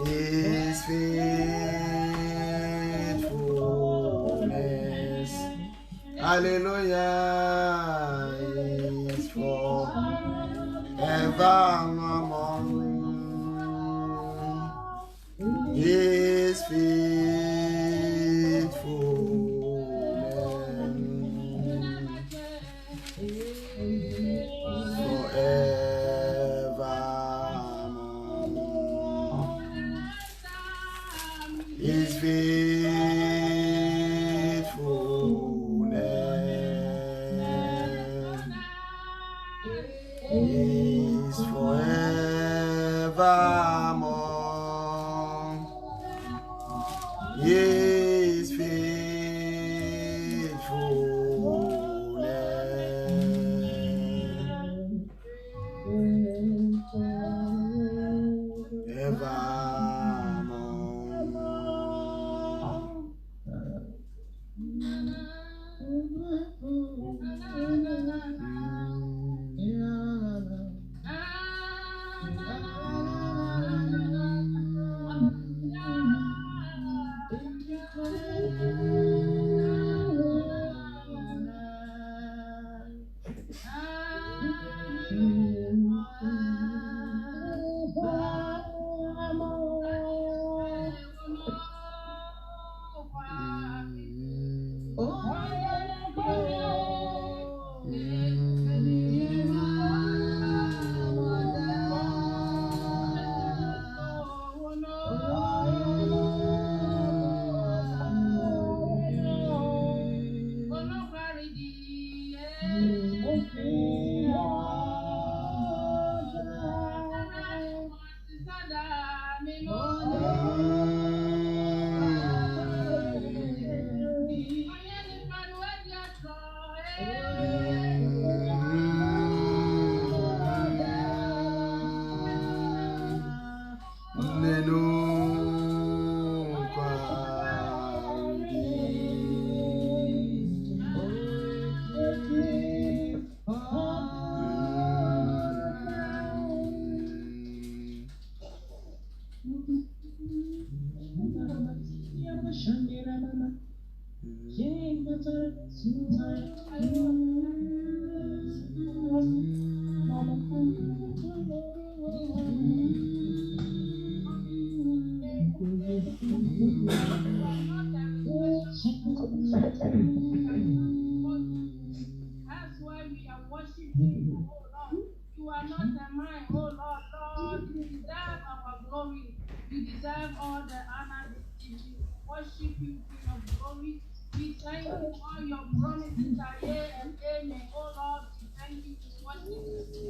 His faithfulness, hallelujah, is forevermore. His forevermore. His faithfulness is forevermore. His faithfulness evermore. That's why we are worshiping you, oh Lord. You are not a man, oh Lord. Lord, you deserve our glory. You deserve all the honor this evening. We worship you, King of glory. We thank you. All your promises are yea and amen. Oh Lord, we thank you. We worship you.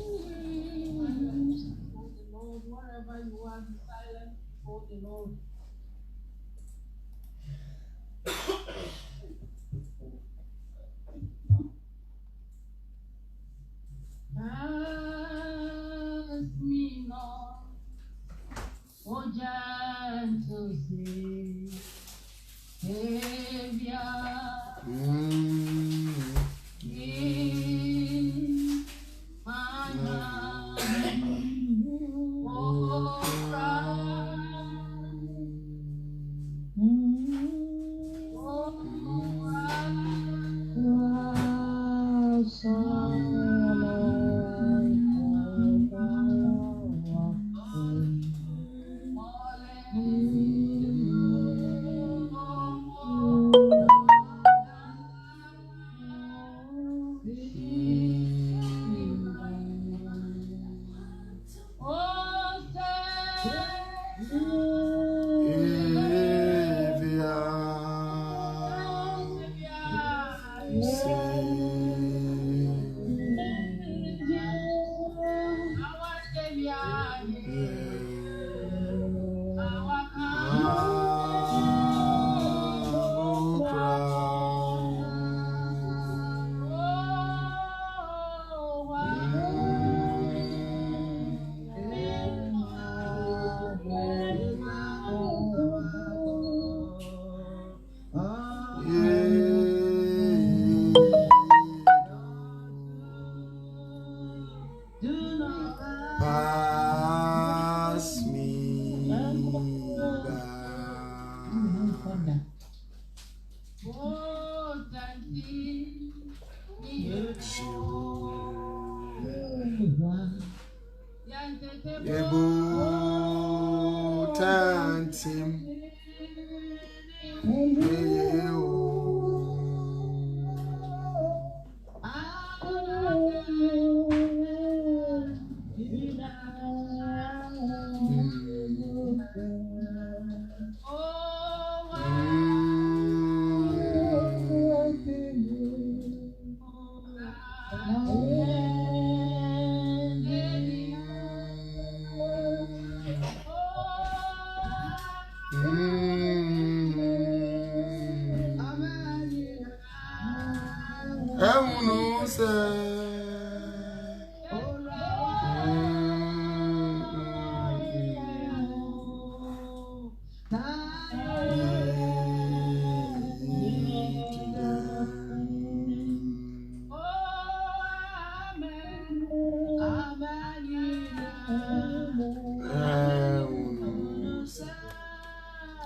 Oh the Lord, wherever you are, be silent. Oh the Lord. Ask me not, oh gentle Savior, give my hand, oh tantim.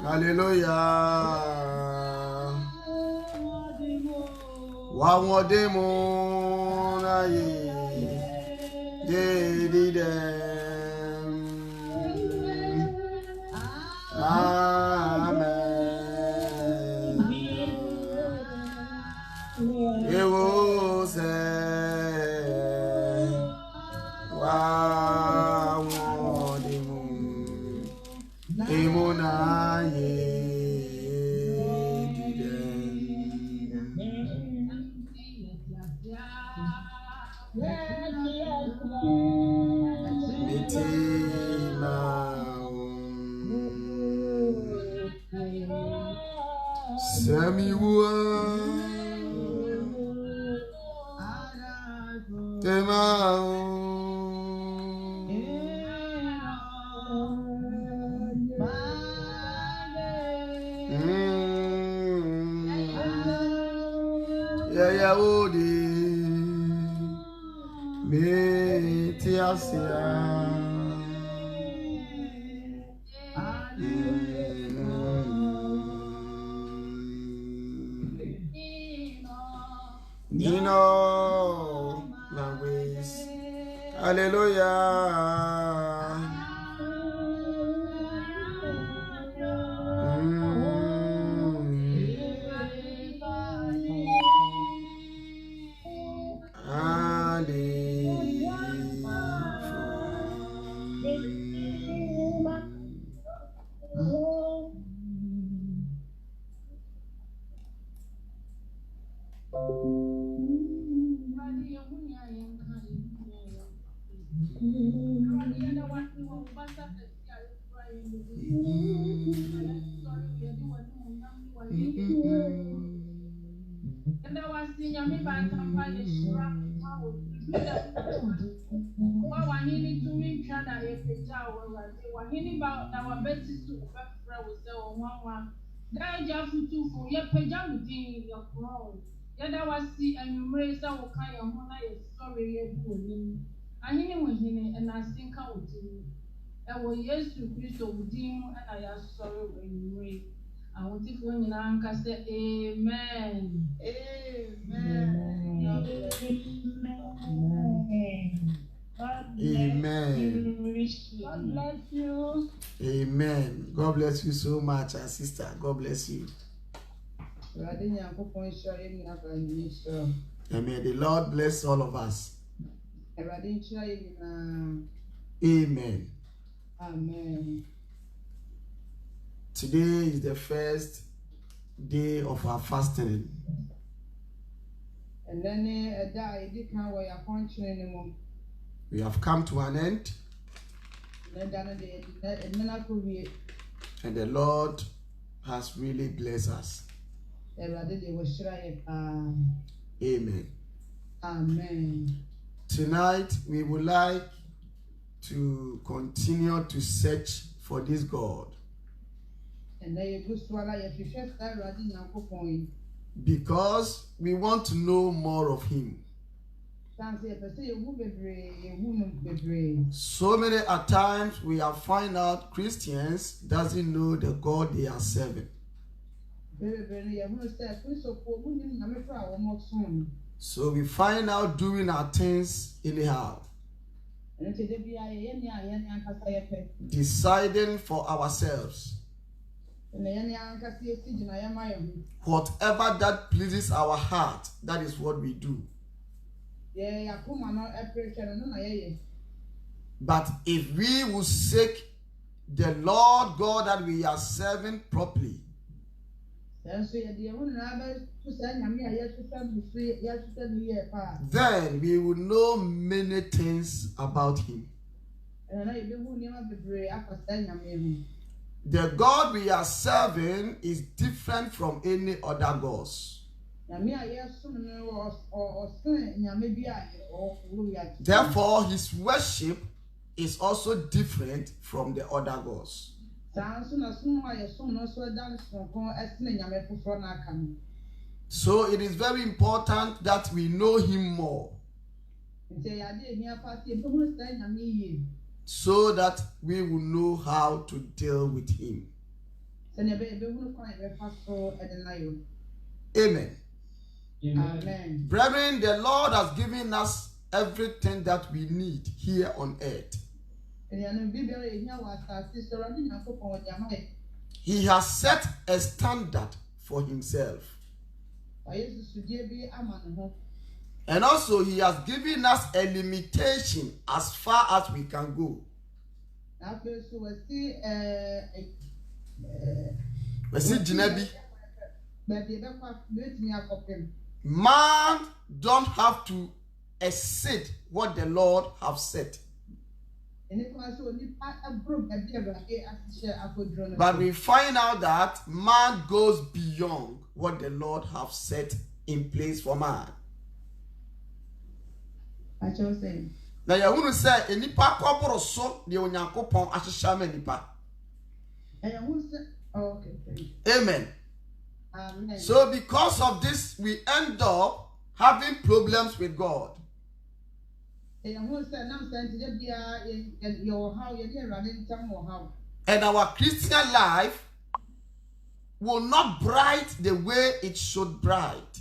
Hallelujah. Wa demo na ye di dem. Amen. Ewo se wa demo emo na ye. Samiwa Temao Ya odi Metiasia Dino language. Hallelujah. Yada wasi enyumreza wokaya hona ye sorry ye duonim ahini wohine na asinka wodin ewo Yesu Kristo wodin na ya sorry enyumre ahotifo nyina anka se amen amen Amen. God bless you. Amen. God bless you so much, our sister. God bless you. Amen. Amen. The Lord bless all of us. Amen. Amen. Today is the first day of our fasting. And then We have come to an end. And the Lord has really blessed us. Amen. Amen. Tonight we would like to continue to search for this God. Because we want to know more of Him. So many at times we have find out Christians doesn't know the God they are serving. So we find out doing our things anyhow. deciding for ourselves whatever that pleases our heart, that is what we do. But if we will seek the Lord God that we are serving properly, then we will know many things about Him. The God we are serving is different from any other gods. Therefore, His worship is also different from the other gods. So it is very important that we know Him more, so that we will know how to deal with Him. Amen. Amen. Brethren, the Lord has given us everything that we need here on earth. He has set a standard for Himself. And also He has given us a limitation as far as we can go. Man don't have to exceed what the Lord has set. But we find out that man goes beyond what the Lord has set in place for man. Now you want to say enipa kwaboro so de onyankopon ahyehyama nipa. Amen. Amen. So because of this, we end up having problems with God. And our Christian life will not bright the way it should bright.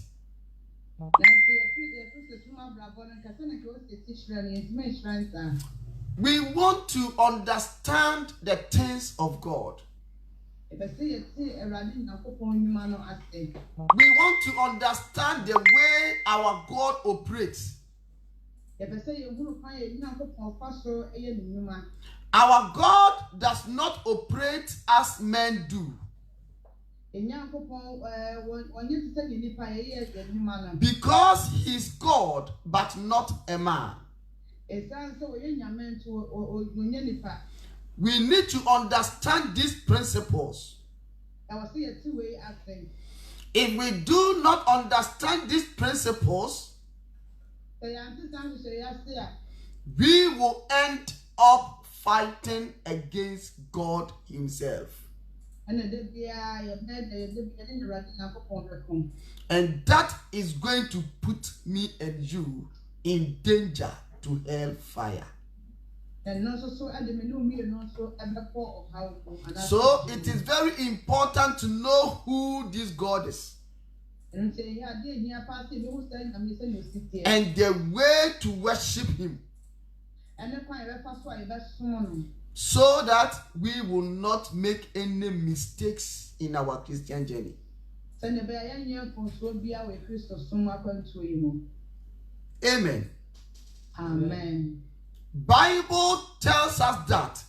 We want to understand the things of God. We want to understand the way our God operates. Our God does not operate as men do. Because He's God, but not a man. We need to understand these principles. If we do not understand these principles, we will end up fighting against God Himself. And that is going to put me and you in danger to hellfire. So it is very important to know who this God is and the way to worship Him, so that we will not make any mistakes in our Christian journey. Amen. Amen. Bible tells us that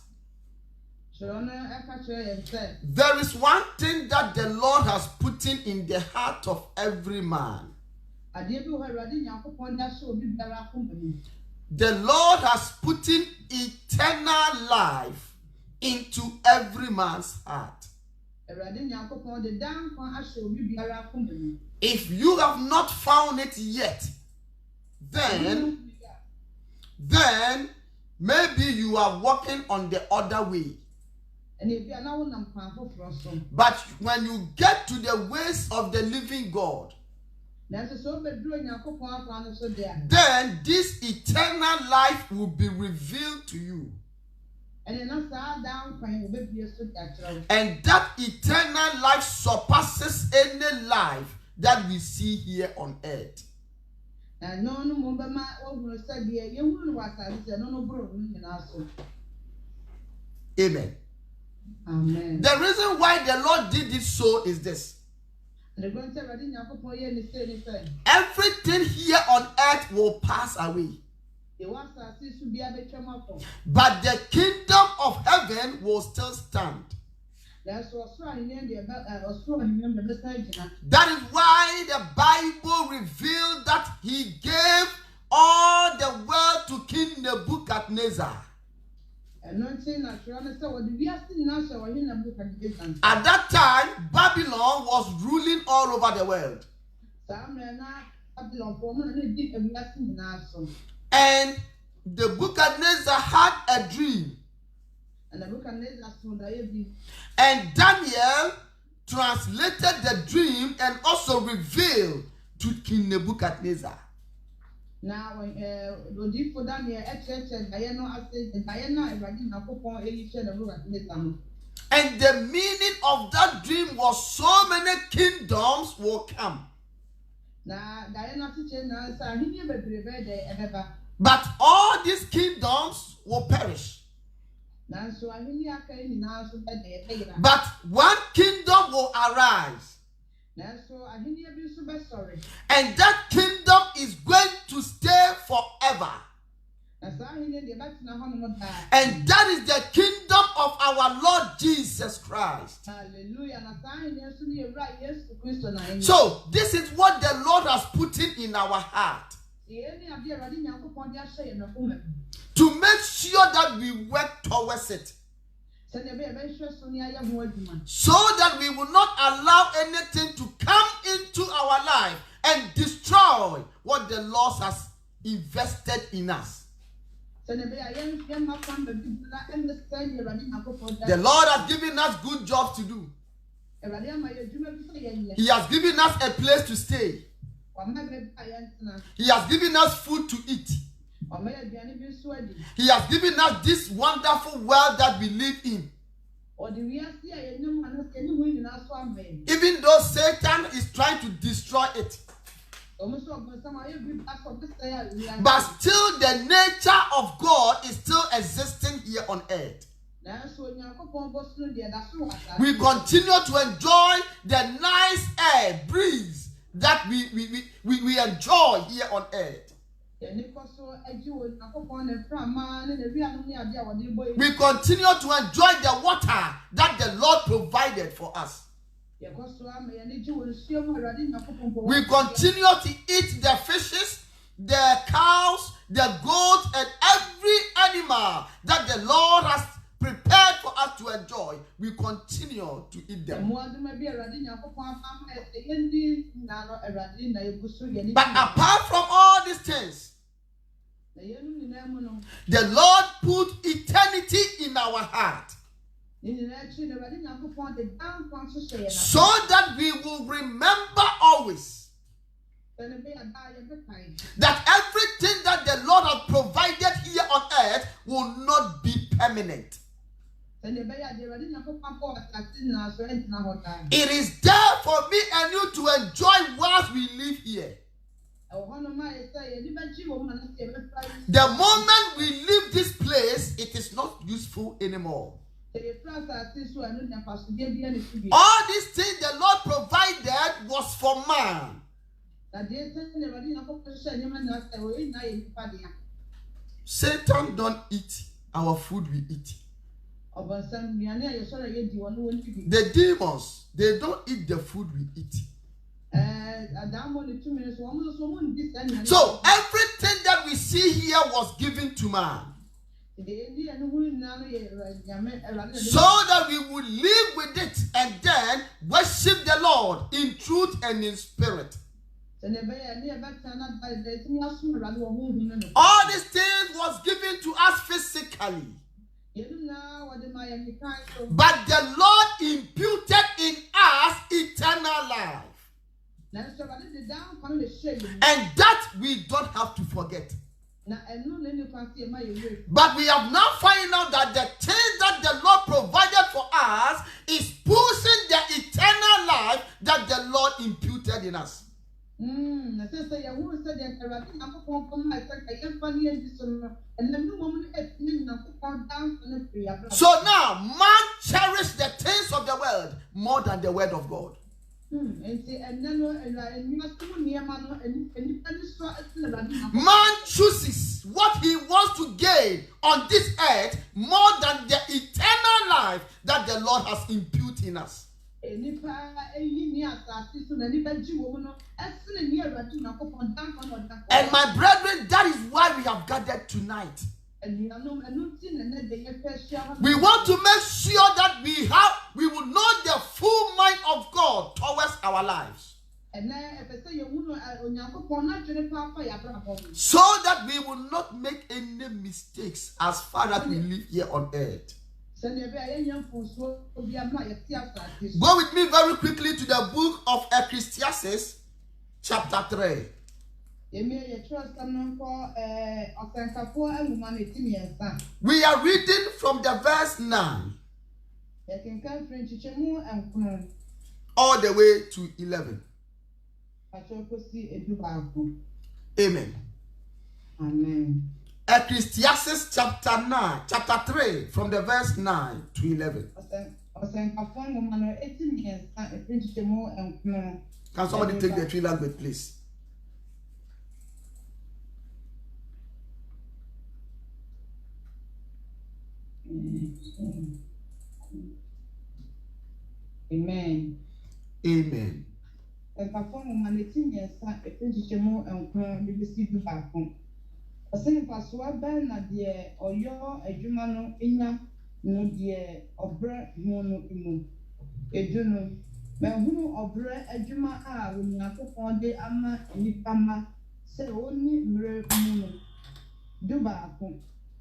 there is one thing that the Lord has put in the heart of every man. The Lord has put in eternal life into every man's heart. If you have not found it yet, then maybe you are walking on the other way. But when you get to the ways of the living God, then this eternal life will be revealed to you. And that eternal life surpasses any life that we see here on earth. And no number my over said, you wouldn't what I said, no broken in our soul. Amen. Amen. The reason why the Lord did it so is this. And the grand I didn't have to put any say. Everything here on earth will pass away. The ones I see to be a bit of But the kingdom of heaven will still stand. that's what's right in the remember the stage. That is why the Bible revealed that he gave all the world to King Nebuchadnezzar. And not saying that you're honest, what we are still now so in a book and business. At that time, Babylon was ruling all over the world. Some are not Babylon for me and did a blessing now so. And Nebuchadnezzar had a dream. And the book and Nebuchadnezzar so that And Daniel translated the dream and also revealed to King Nebuchadnezzar. now when Rodi for Daniel Diana I said Diana if I didn't have upon any share the book at Nebuchadnezzar. And the meaning of that dream was so many kingdoms will come. Now Diana teacher now say he never prepared ever. But all these kingdoms will perish. Now so I mean I can now so that But one kingdom will arise. now so I mean you be super sorry. And that kingdom is going to stay forever. Now so I mean the back to home And that is the kingdom of our Lord Jesus Christ. hallelujah. Now so I mean so you right yes to Christ now. So this is what the Lord has put in our heart. To make sure that we work towards it. So that we will not allow anything to come into our life and destroy what the Lord has invested in us. The Lord has given us good jobs to do. He has given us a place to stay. He has given us food to eat. He has given us this wonderful world that we live in. Even though Satan is trying to destroy it. But still the nature of God is still existing here on earth. We continue to enjoy the nice air, breeze that we enjoy here on earth. We continue to enjoy the water that the Lord provided for us. We continue to eat the fishes, the cows, the goats, and every animal that the Lord has prepared for us to enjoy. We continue to eat them. But apart from all these things, the Lord put eternity in our heart, so that we will remember always that everything that the Lord has provided here on earth will not be permanent. It is there for me and you to enjoy whilst we live here. The moment we leave this place, it is not useful anymore. All these things the Lord provided was for man. Satan don't eat our food we eat. The demons, they don't eat the food we eat. So everything that we see here was given to man, so that we would live with it and then worship the Lord in truth and in spirit. All these things was given to us physically, but the Lord imputed in us eternal life. And that we don't have to forget. But we have now found out that the things that the Lord provided for us is pushing the eternal life that the Lord imputed in us. Awurade Nyankopɔn kɔm na ɛsɛ ka yɛmfa ne yɛndi so no ɛnam ne mmom no ɛtumi Nyankopɔn damfo no firi abrabɔ. So now, man cherishes the things of the world more than the word of God. Man chooses what he wants to gain on this earth more than the eternal life that the Lord has imputed in us. And my brethren, that is why we have gathered tonight. We want to make sure that we will know the full mind of God towards our lives, so that we will not make any mistakes as far as we live here on earth. Go with me very quickly to the book of Ecclesiastes, chapter 3. We are reading from the verse 9 all the way to 11. Amen. Amen. Ecclesiastes chapter 3, from the verse 9 to 11. Can somebody take the tree language, please? Amen. Amen.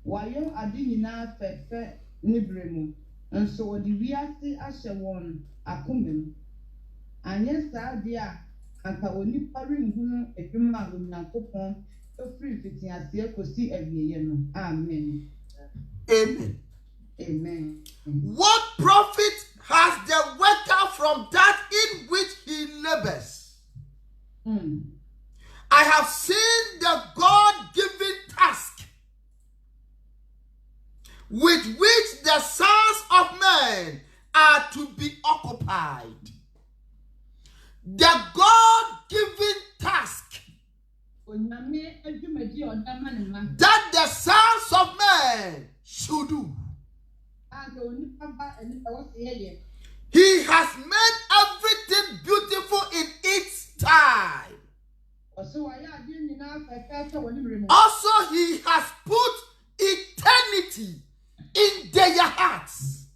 Wayo adi nyina fefe nibremu nso odi wiase ahye won akomem anye saade a anka onipa renhunu edwuma a Onyankopɔn ofiri fitiase ekosi awieye no. Amen. Amen. Amen. What profit has the worker from that in which he labors? I have seen the God-given task with which the sons of men are to be occupied. The God-given task that the sons of men should do. He has made everything beautiful in its time. Also, he has put eternity in their hearts,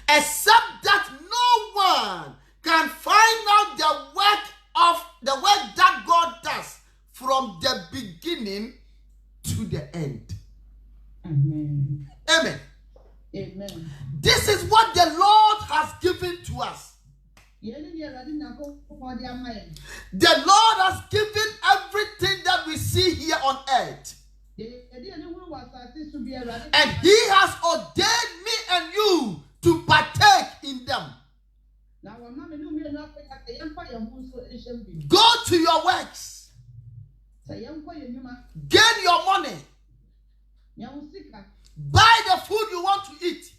except that no one can find out the work that God does from the beginning to the end. Amen. Amen. Amen. This is what the Lord has given to us. The Lord has given everything that we see here on earth. And he has ordained me and you to partake in them. Go to your works. Gain your money. Buy the food you want to eat.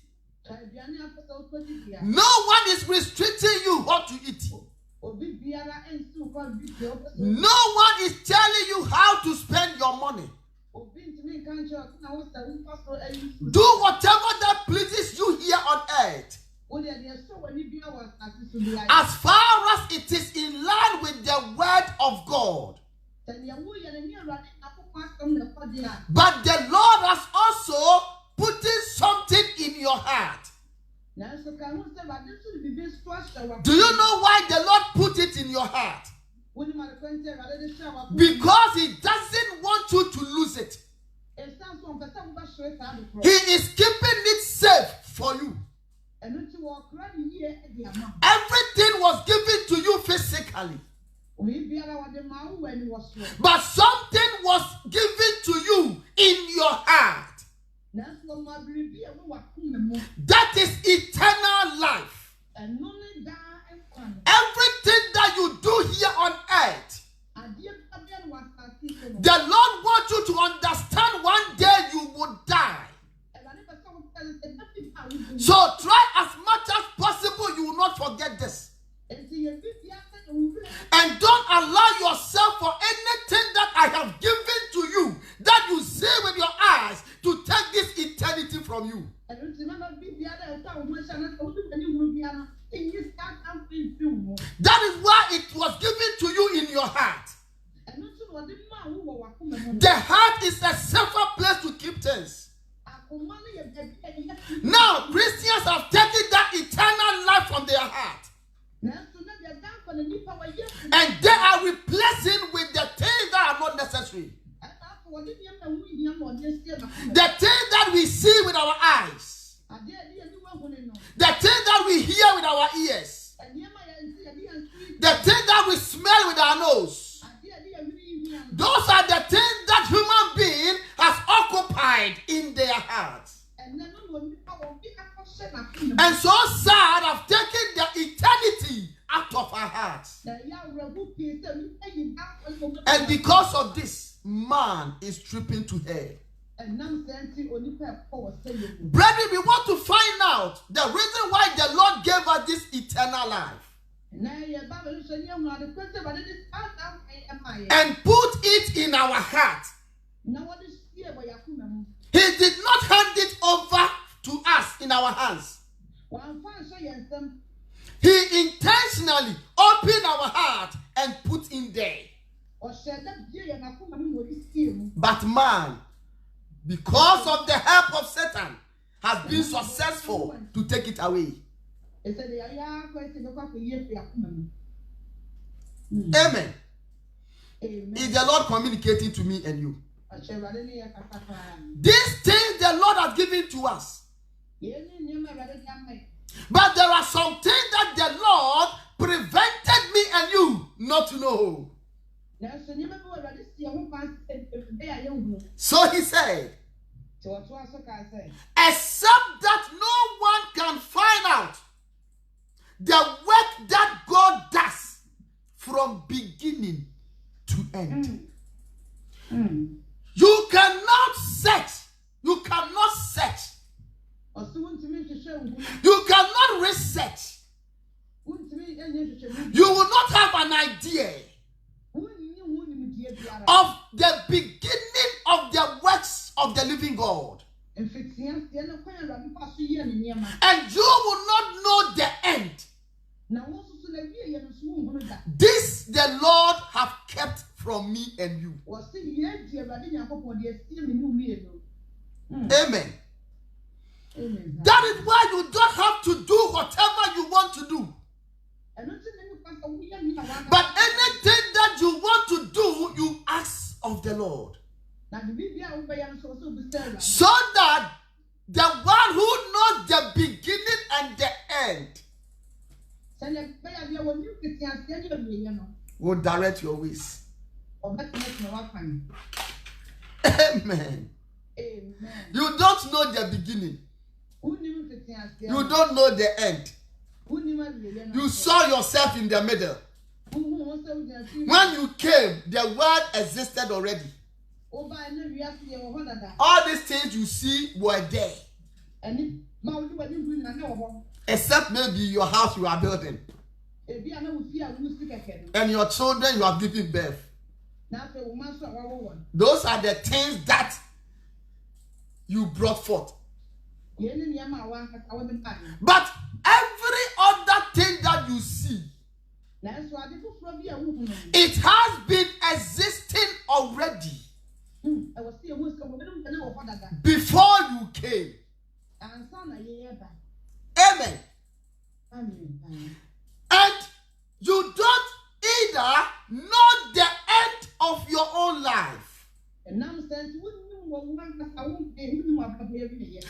No one is restricting you what to eat. No one is telling you how to spend your money. Do whatever that pleases you here on earth, as far as it is in line with the word of God. But the Lord has also put something in your heart. Do you know why the Lord put it in your heart? Because he doesn't want you to lose it. He is keeping it safe for you. Everything was given to you physically, but something was given to you in your heart. That is eternal life. Everything that you do here on earth, the Lord wants you to understand one day you will die. So try as much as possible you will not forget this. And don't allow yourself for anything that I have given to you, that you see with your eyes, to take this eternity from you. That is why it was given to you in your heart. The heart is a safer place to keep things. Now, Christians have taken that eternal life from their heart. And they are replacing with the things that are not necessary. The things that we see with our eyes. The things that we hear with our ears. The things that we smell with our nose. Those are the things that human being has occupied in their hearts. And so sad have taken the eternity out of our hearts. And because of this, man is tripping to hell. Brethren, we want to find out the reason why the Lord gave us this eternal life. And put it in our heart. He did not hand it over to us in our hands. He intentionally opened our heart and put in there. But man, because of the help of Satan, has been successful to take it away. Amen. Is the Lord communicating to me and you? These things the Lord has given to us. But there are some things that the Lord prevented me and you not to know. So he said, except that no one can find out the work that God does from beginning to end. You cannot search. You cannot search. You cannot research. You will not have an idea of the beginning of the works of the living God. And you will not know the end. This the Lord have kept from me and you. Amen. That is why you don't have to do whatever you want to do. But anything that you want to do, you ask of the Lord. So that the one who knows the beginning and the end will direct your ways. Amen. You don't know the beginning. You don't know the end. You saw yourself in the middle. When you came, the world existed already. All these things you see were there. Except maybe your house you are building. And your children you have given birth. Those are the things that you brought forth. But every other thing that you see, it has been existing already before you came. Amen. And you don't either know the end of your own life.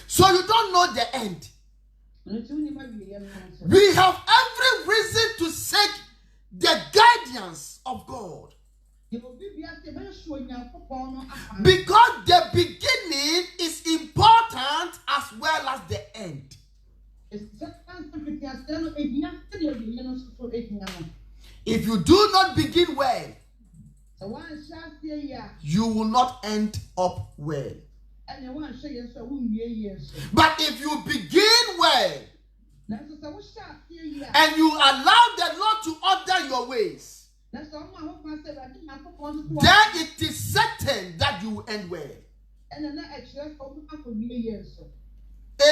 So you don't know the end. We have every reason to seek the guidance of God. Because the beginning is important as well as the end. If you do not begin well, you will not end up well. But if you begin well and you allow the Lord to order your ways, then it is certain that you will end well.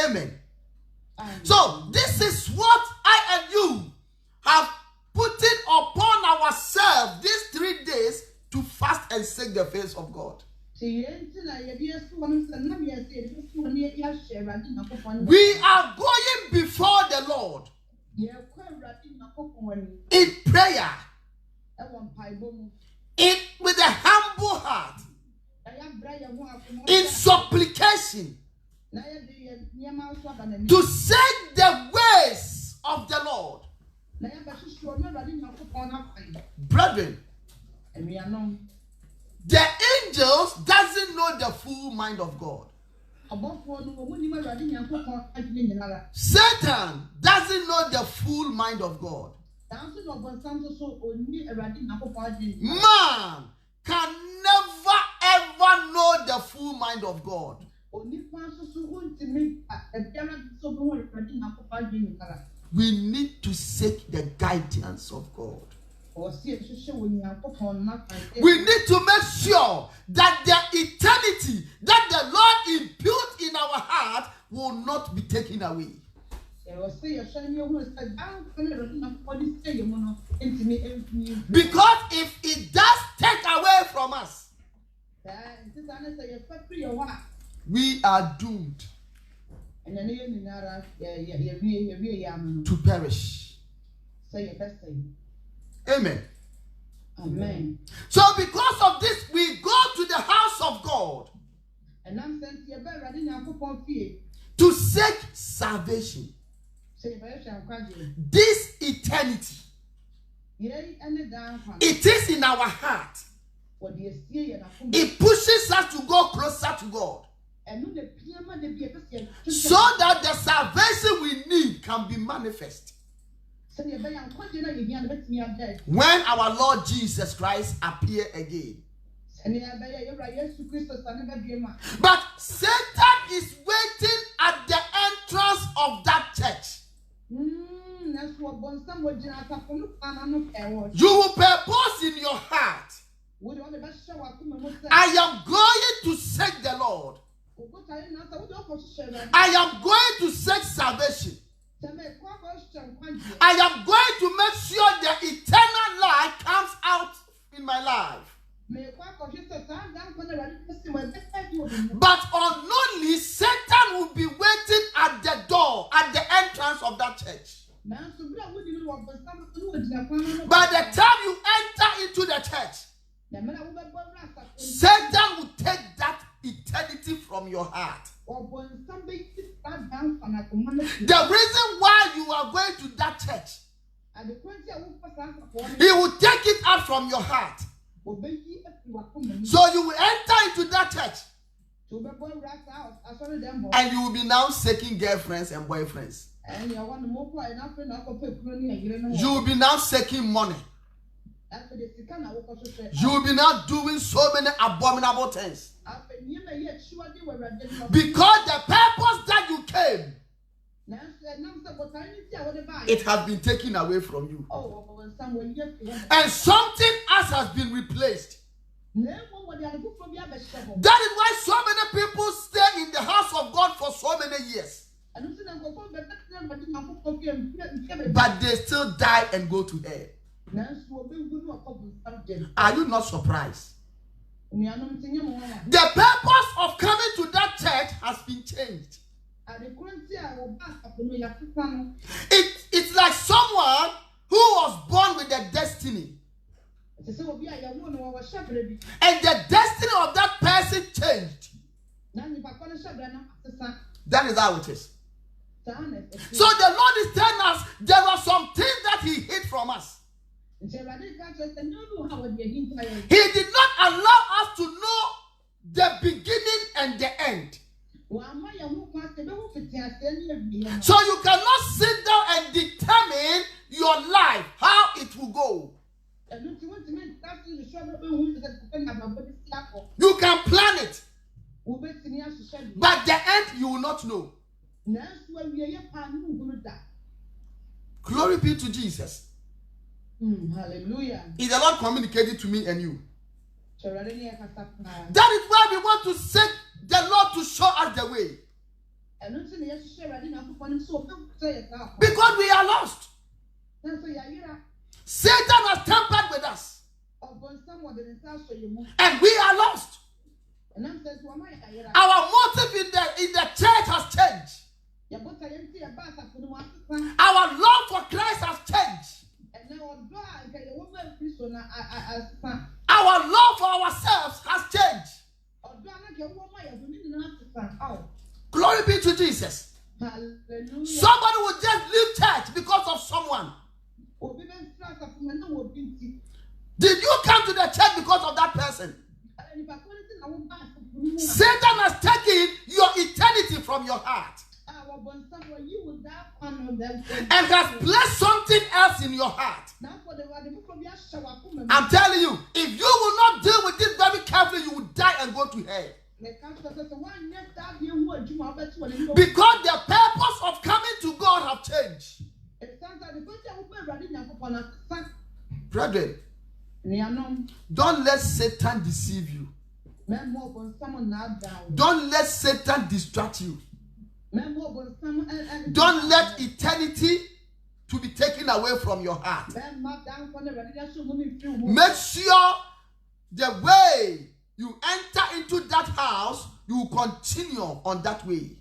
Amen. So this is what I and you have put it upon ourselves these 3 days to fast and seek the face of God. We are going before the Lord in prayer, with a humble heart, in supplication, to seek the ways of the Lord. Brethren, the angels doesn't know the full mind of God. Satan doesn't know the full mind of God. Man can never ever know the full mind of God. We need to seek the guidance of God. We need to make sure that the eternity that the Lord imputed in our heart will not be taken away. Because if it does take away from us, we are doomed to perish. Amen. Amen. So because of this, we go to the house of God to seek salvation. This eternity, it is in our heart. It pushes us to go closer to God, so that the salvation we need can be manifest when our Lord Jesus Christ appear again. But Satan is waiting at the entrance of that church. You will purpose in your heart, I am going to seek the Lord. I am going to seek salvation. I am going to make sure the eternal life comes out in my life. But unknowingly, Satan will be waiting at the door, at the entrance of that church. By the time you enter into the church, Satan will take that eternity from your heart. The reason why you are going to that church, he will take it out from your heart. So you will enter into that church and you will be now seeking girlfriends and boyfriends. You will be now seeking money. You will be now doing so many abominable things. Because the purpose that you came, it has been taken away from you. And something else has been replaced. That is why so many people stay in the house of God for so many years, but they still die and go to hell. Are you not surprised? The purpose of coming to that church has been changed. It's like someone who was born with a destiny, and the destiny of that person changed. That is how it is. So the Lord is telling us there are some things that He hid from us. He did not allow us to know the beginning and the end. So you cannot sit down and determine your life, how it will go. You can plan it, but the end you will not know. Glory be to Jesus. Hallelujah. Is the Lord communicating to me and you? That That is why we want to seek the Lord to show us the way. Because we are lost. Satan has tampered with us. And we are lost. Our motive in the church has changed. Our love for Christ has changed. Our love for ourselves has changed. Glory be to Jesus. Hallelujah. Somebody will just leave church because of someone. Did you come to the church because of that person? Satan has taken your eternity from your heart and has placed something else in your heart. I'm telling you, if you will not deal with this very carefully, you will die and go to hell. Because the purpose of coming to God have changed. Brethren, don't let Satan deceive you. Don't let Satan distract you. Don't let eternity to be taken away from your heart. Make sure the way you enter into that house, you will continue on that way.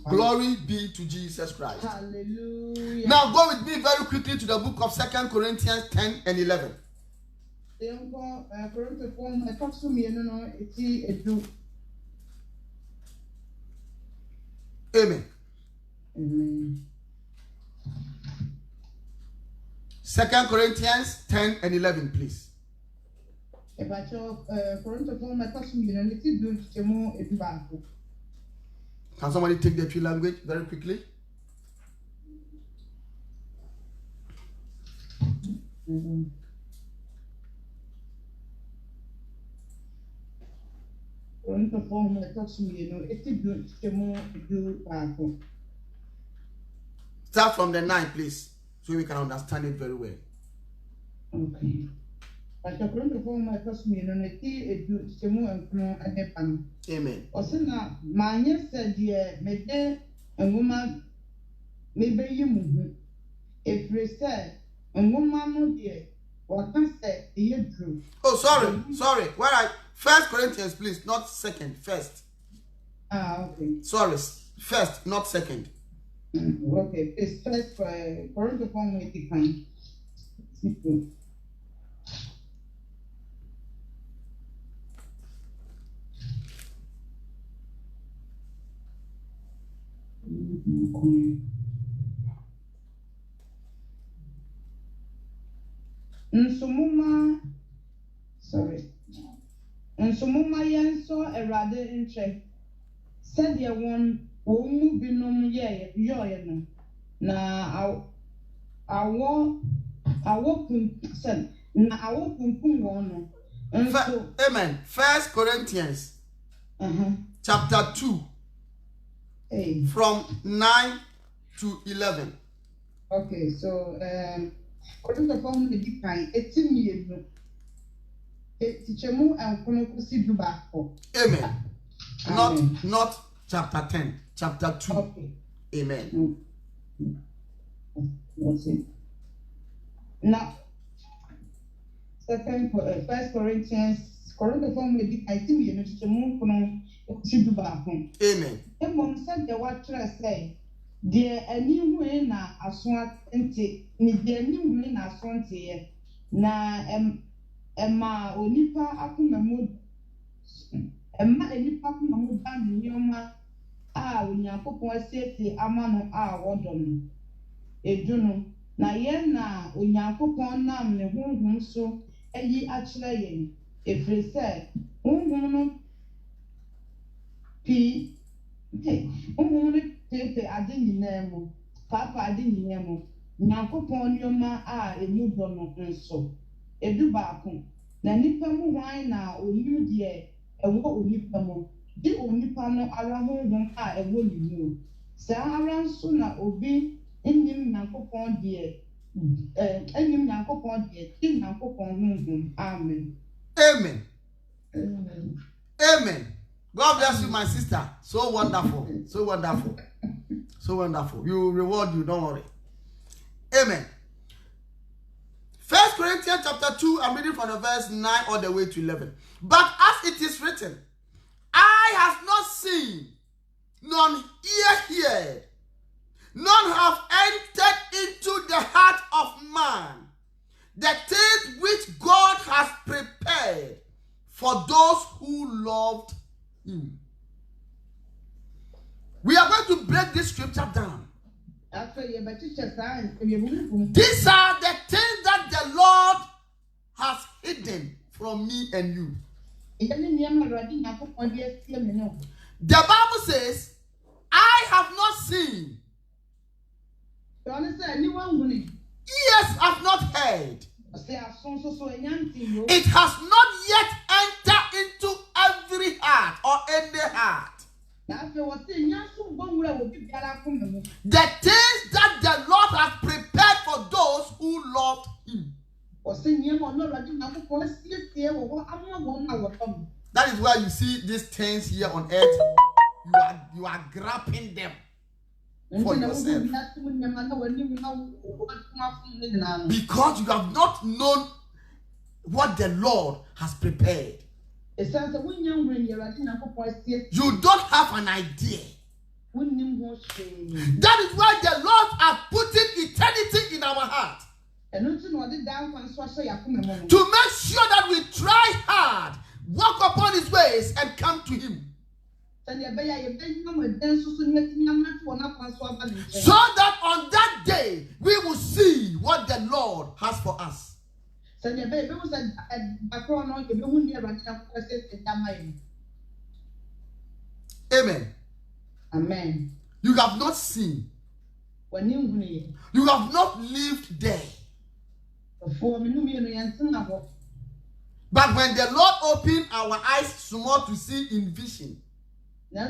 Glory be to Jesus Christ. Hallelujah. Now go with me very quickly to the book of 2 Corinthians 10 and 11. Amen. Amen. 2 Corinthians 10 and 11, please. Can somebody take the two language very quickly? Start from the 9, please, so we can understand it very well. Okay. Amen. Oh, sorry. Where are 1 Corinthians, please, not second, first. Okay. Sorry, first, not second. Okay, it's first Corinthians 1:85. Nsumuma yenso erade nche said ye won mu binom ye yoye no na awo kumpum won no. Amen. 1 Corinthians chapter 2 from 9 to 11. Okay, so Corinthians 4:18. Amen. Not chapter 10, chapter 2. Okay. Amen. That's it. Now, 1 Corinthians 4:18. Amen. Said the water say, dear any way na aswat ente, ni dear new way na aswante, na Emma onipa akumamu Emma enipa akumamu dan nyoma a Onyankopon asiesie amano a wodom eduno na ye na Onyankopon nam ne honhom so ayi akyere yen efrese honhom no pi honhom no tete ade nyinaa mu papa ade nyinaa mu nyankopɔn nneɛma a emu dɔ no nso edu baako na nipa mu hwan na onim deɛ ɛwɔ onipa mu di onipa no ara honhom a ɛwɔ ne mu saa ara nso na obi enim nyankopɔn deɛ enim nyankopɔn deɛ ti nyankopɔn honhom amen. Amen. Amen. God bless you, my sister. So wonderful. So wonderful. So wonderful. You will reward you, don't worry. Amen. 1 Corinthians chapter 2, I'm reading from the verse 9 all the way to 11. But as it is written, eye has not seen, none ear heard, none have entered into the heart of man the things which God has prepared for those who loved him. We are going to break this scripture down. These are the things that the Lord has hidden from me and you. The Bible says, I have not seen, ears have not heard, it has not yet entered into every heart or any heart. The things that the Lord has prepared for those who loved him. That is why you see these things here on earth. You are grabbing them for yourself. Because you have not known what the Lord has prepared. You don't have an idea. That is why the Lord has put eternity in our heart. To make sure that we try hard, walk upon his ways, and come to him. So that on that day we will see what the Lord has for us. Amen. Amen. You have not seen. You have not lived there. But when the Lord opened our eyes small to see in vision, in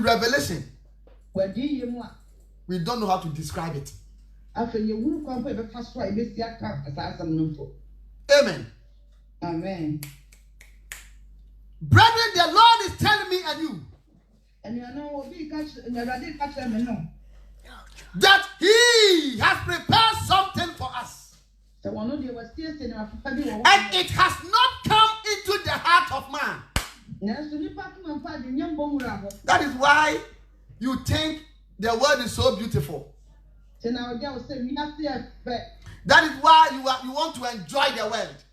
Revelation, we don't know how to describe it. Amen. Amen. Brethren, the Lord is telling me and you that he has prepared something for us. And it has not come into the heart of man. That is why you think the world is so beautiful. That is why you want to enjoy the world.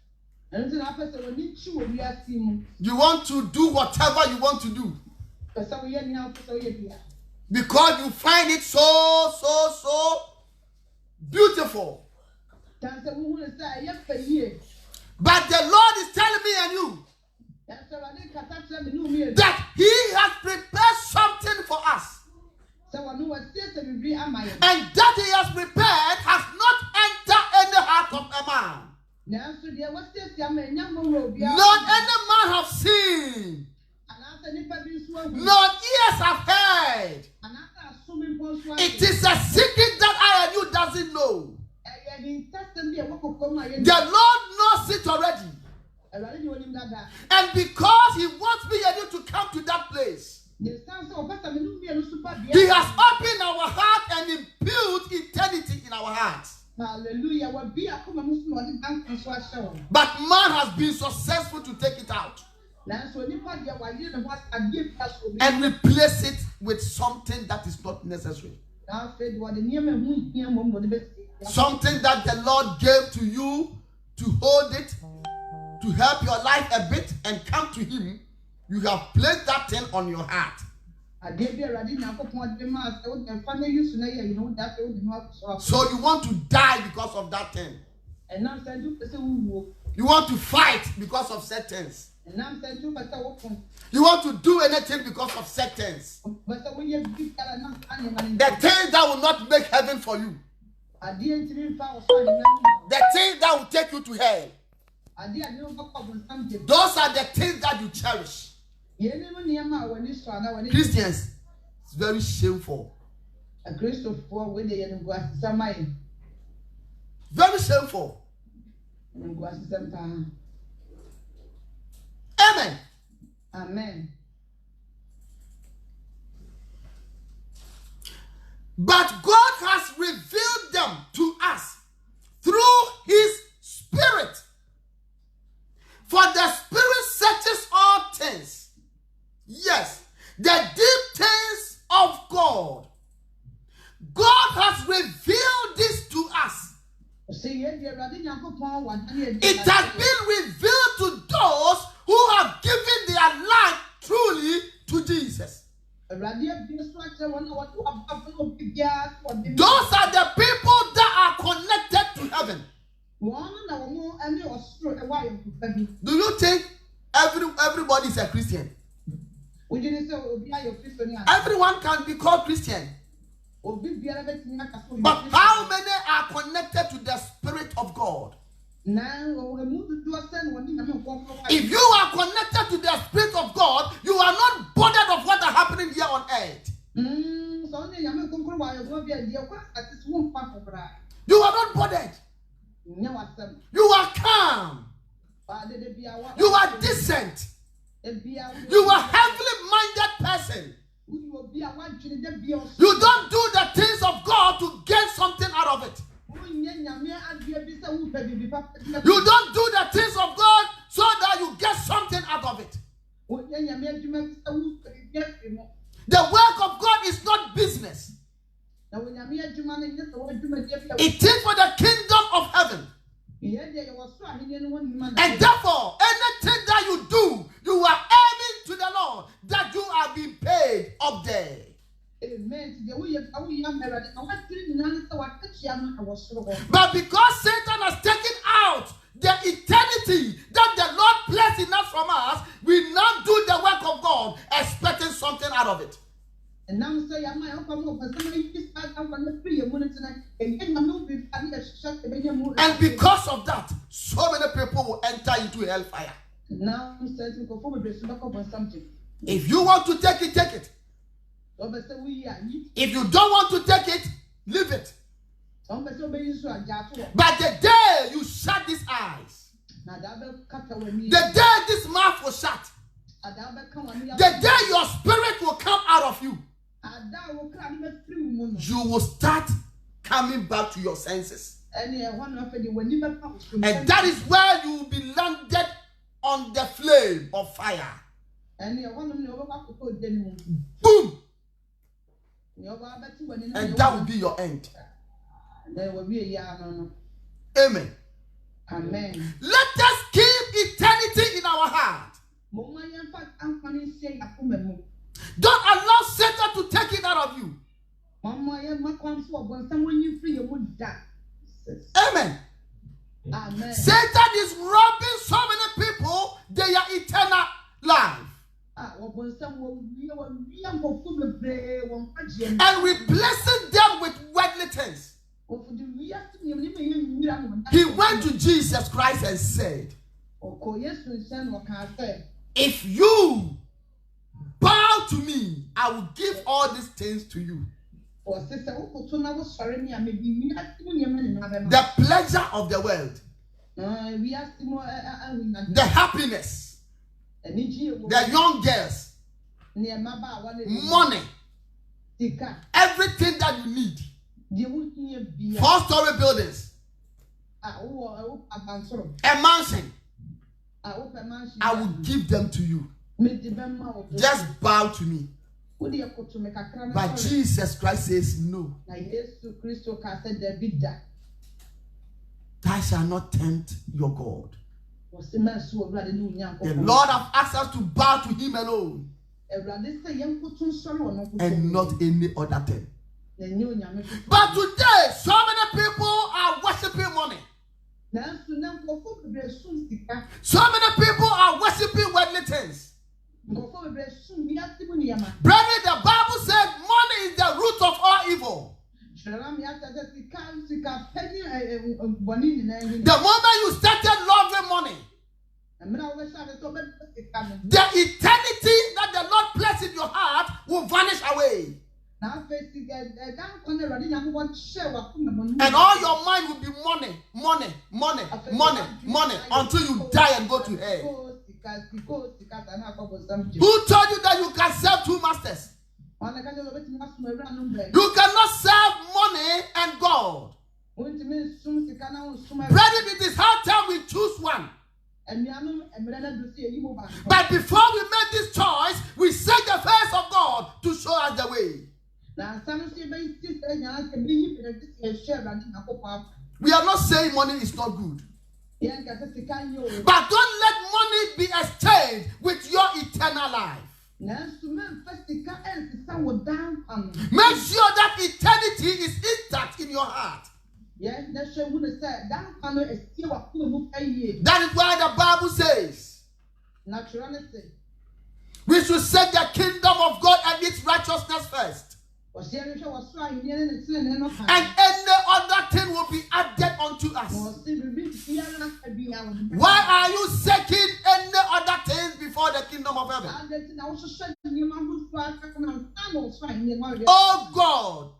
You want to do whatever you want to do. Because you find it so beautiful. But the Lord is telling me and you that he has prepared something for us. And that he has prepared has not entered any heart of a man. Not any man have seen. Not ears have heard. It is a secret that I and you doesn't know. The Lord knows it already. And because he wants me and you to come to that place, he has opened our heart and imbued eternity in our hearts. Hallelujah. But man has been successful to take it out and replace it with something that is not necessary. Something that the Lord gave to you to hold it, to help your life a bit and come to him. You have placed that thing on your heart. So you want to die because of that thing. You want to fight because of settings. Nam sɛ tu bɛsɛ wofo. You want to do anything because of settings. Bɛsɛ woyɛ bibi biara nam saa nneɛma no. The things that will not make heaven for you. Adeɛ ntumi mfa wo so ahemma mu. The things that will take you to hell. Adeɛ a ne wobɛkɔ bonsam gye. Those are the things that you cherish. Yɛnim nneɛma a w'ani so anaa w'ani. Christians, it's very shameful. Akristofoɔ wei de yɛ nguasesɛm ayɛ. Very shameful. Nguasesɛm paa. Amen. Amen. But God has revealed them to us through His Spirit. For the Spirit searches all things. Yes, the deep things of God. God has revealed this to us. It has been revealed to those who have given their life truly to Jesus. Those are the people that are connected to heaven. Do you think everybody is a Christian? Everyone can be called Christian. But how many are connected to the Spirit of God? If you are connected to the Spirit of God, you are not bothered of what is happening here on earth. You are not bothered. You are calm. You are decent. You are heavenly minded person. You don't do the things of God to get something out of it. You don't do the things of God so that you get something out of it. The work of God is not business. It is for the kingdom of heaven. And therefore, anything that you do, you are aiming to the Lord that you are being paid up there. But because Satan has taken out the eternity that the Lord placed in us from us, we now do the work of God expecting something out of it. And because of that, so many people will enter into hellfire. If you want to take it, take it. If you don't want to take it, leave it. But the day you shut these eyes, the day this mouth will shut, the day your spirit will come out of you, you will start coming back to your senses. And that is where you will be landed on the flame of fire. Boom! And that will be your end. Amen. Amen. Let us keep eternity in our heart. Don't allow Satan to take it out of you. Amen. Amen. Satan is robbing so many people their eternal life and replacing them with worldly things. He went to Jesus Christ and said, if you bow to me, I will give all these things to you. The pleasure of the world, the happiness, the young girls, money, everything that you need, 4-story buildings, a mansion, I will give them to you. Just bow to me. But Jesus Christ says no. Thou shalt not tempt your God. The Lord has asked us to bow to Him alone and not any other thing. But today, so many people are worshiping money. nanso na nkɔfo bebree sum sika So many people are worshiping worldly things. nkɔfo bebree sum wiase mu nneɛma Brethren, the Bible said money is the root of all evil. kyerɛma mi ata sɛ sika pɛ ne bɔne nyinaa yi The moment you started loving money, mmerɛ a wɔbɛhyɛ ade sɛ wɔbɛpɛ sika no the eternity that the Lord placed in your heart will vanish away. na afei sika ɛda nkwa no Awurade Nyankopɔn hyɛ w'akoma mu And all your mind will be money, money, money, money, money until you die and go to hell. sika saa na akɔ bɔnsam gye Who told you that you can serve two masters? ɔna ka kyerɛ sɛ wɔbɛtumi asom awuranom bɛn You cannot serve money and God. wontumi nsum sika na wonsom Brethren, it is high time we choose one. anuanom mmerɛ no duru sɛ yɛyi mu baako But before we make this choice, we seek the face of God to show us the way. na nsa no so yɛbɛyi si sɛ nyana sɛ meyi pɛrɛ sɛ yɛhwɛ Awurade Nyankopɔn afa We are not saying money is not good. yɛnka sɛ sika nyɛ o But don't let money be exchanged with your eternal life. nanso memfa sika ɛnsesa wɔ daa nkwa no Make sure that eternity is intact in your heart. yɛ na hwɛ hu no sɛ daa nkwa no asie w'akoma mu pa yie That is why the Bible says na twerɛ no sɛ we should seek the kingdom of God and its righteousness first. ɔhyɛ no hwɛ wɔsoro ahenni ne ne tenenee no ka And any other thing will be added unto na us. ɔse biribi biara ka biara wɔ Why are you seeking any other things before the kingdom of heaven? saa de ti na wohwehwɛ nneɛma ahodoɔ aka na nsa na ɔsoro ahenni no awie Oh God,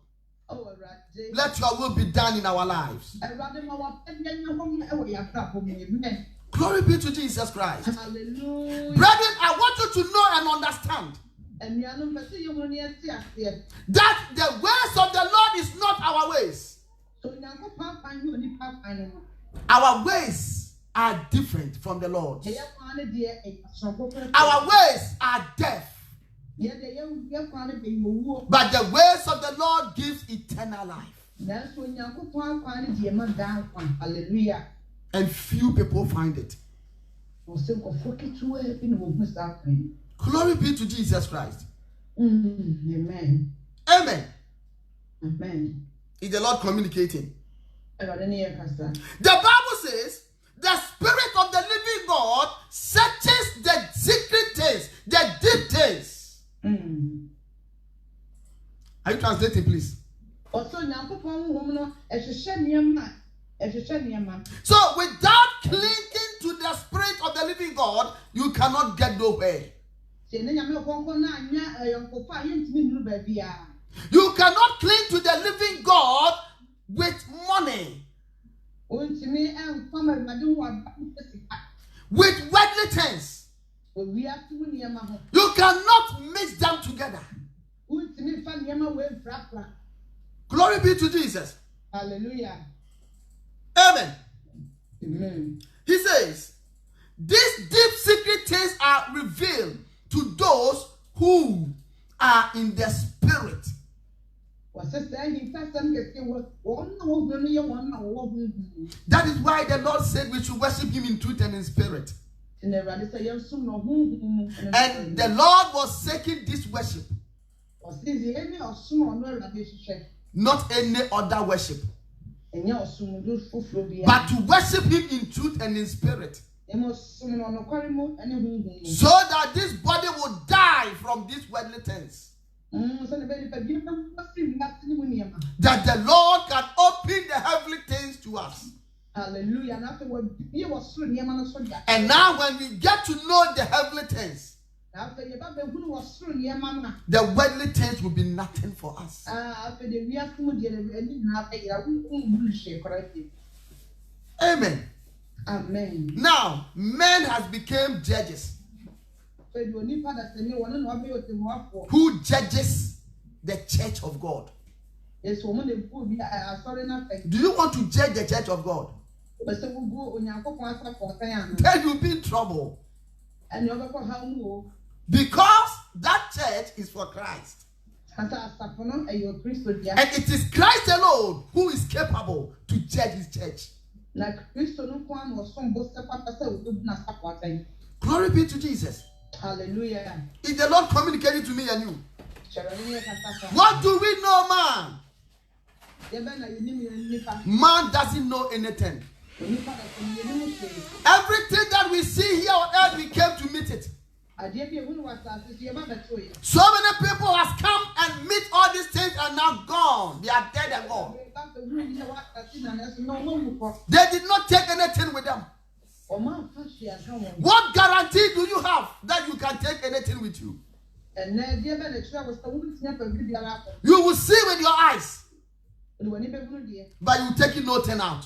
Awurade let your will be done in our lives. Awurade ma w'apɛdeɛ nyɛ hɔ ma ɛwɔ yɛn abrabɔ mu amen Glory be to Jesus Christ. hallelujah Brethren, I want you to know and understand anuanom pɛ sɛ yɛhunu ne yɛte aseɛ that the ways of the Lord is not our ways. so Onyankopɔn akwan ne onipa akwan no Our ways are different from the Lord. ɛyɛ kwan no deɛ ɛyɛ asɔnkɔ pɛrɛ Our ways are death. yɛde yɛ kwan no bɛyɛ owuo But the ways of the Lord gives eternal life. nanso Onyankopɔn akwan no deɛ ma daa nkwa hallelujah And few people find it. ɔsɛ nkɔfoɔ ketewa bi na wɔhu saa kwan Glory be to Jesus Christ. amen Amen. amen Is the Lord communicating? Awurade ne yɛ kasa The Bible says the Spirit of the living God searches the secret things, the deep things. Are you translating, please? ɔsɛ Onyankopɔn honhom no ɛhwehwɛ nneɛma So without clinging to the Spirit of the living God, you cannot get nowhere. sɛ ne nyame ɔkɔnkɔn no anyɛ ɛyɔnkofo a yɛntumi nnuru baabiara You cannot cling to the living God with money, wontumi ɛmfam Awurade ho aba mfɛ sika with worldly things. wɔ wiase mu nneɛma ho You cannot mix them together. wontumi mfa nneɛma wei mfrafra Glory be to Jesus. hallelujah Amen. amen He says, these deep secret things are revealed to those who are in the Spirit. wɔsɛ sɛ ahintasɛm kɛseɛ wɔ wɔn na wɔhunu no yɛ wɔn na wɔwɔ honhom That is why the Lord said we should worship Him in truth and in spirit. na Awurade sɛ yɛnsom no honhom mu And the Lord was seeking this worship, ɔsɛ deɛ ɛne ɔsom a ɔno Awurade hwehwɛ not any other worship, ɛnyɛ ɔsomdo foforɔ but biara to worship Him in truth and in spirit, ɛma ɔsom no ɔnokware mu ne honhom mu so that this body will die from these worldly things, sɛne bɛ nipa bi bɛfiri wiase ne mu nneɛma that the Lord can open the heavenly things to us. hallelujah na afei wɔbie wɔ soro nneɛma no so gya And now, when we get to know the heavenly things, na afei yɛba bɛhunu wɔ soro nneɛma no a the worldly things will be nothing for us. afei de wiase mu deɛ ani nyinaa bɛyera wonhunu hwee koraa bi Amen. amen Now, man has become judges afei de onipa dasani wɔne na wabɛyɛ otemmuafoɔ who judges the church of God. yɛsɛ wɔn na ebu obi asɔre no afɛ Do you want to judge the church of God? wɔsɛ wogu onyankopɔn asafo ɔsɛn ano Then you'll be in trouble, ɛne ɔbɛkɔ haw mu o because that church is for Christ. asa asafo no ɛyɛ Kristo dea And it is Christ alone who is capable to judge his church. na Kristo no nko ara na ɔsom bo sɛ papa sɛ wɔbɛbu n'asafo asɛn Glory be to Jesus. hallelujah Is the Lord communicating to me and you? hyɛrɛ ne yɛ kasa fa What do we know, man? yɛbɛ na yɛnim yɛn nipa Man doesn't know anything. Everything that we see here on earth, we came to meet it. So many people has come and meet all these things and now gone. They are dead and gone. They did not take anything with them. What guarantee do you have that you can take anything with you? You will see with your eyes, but you take nothing out.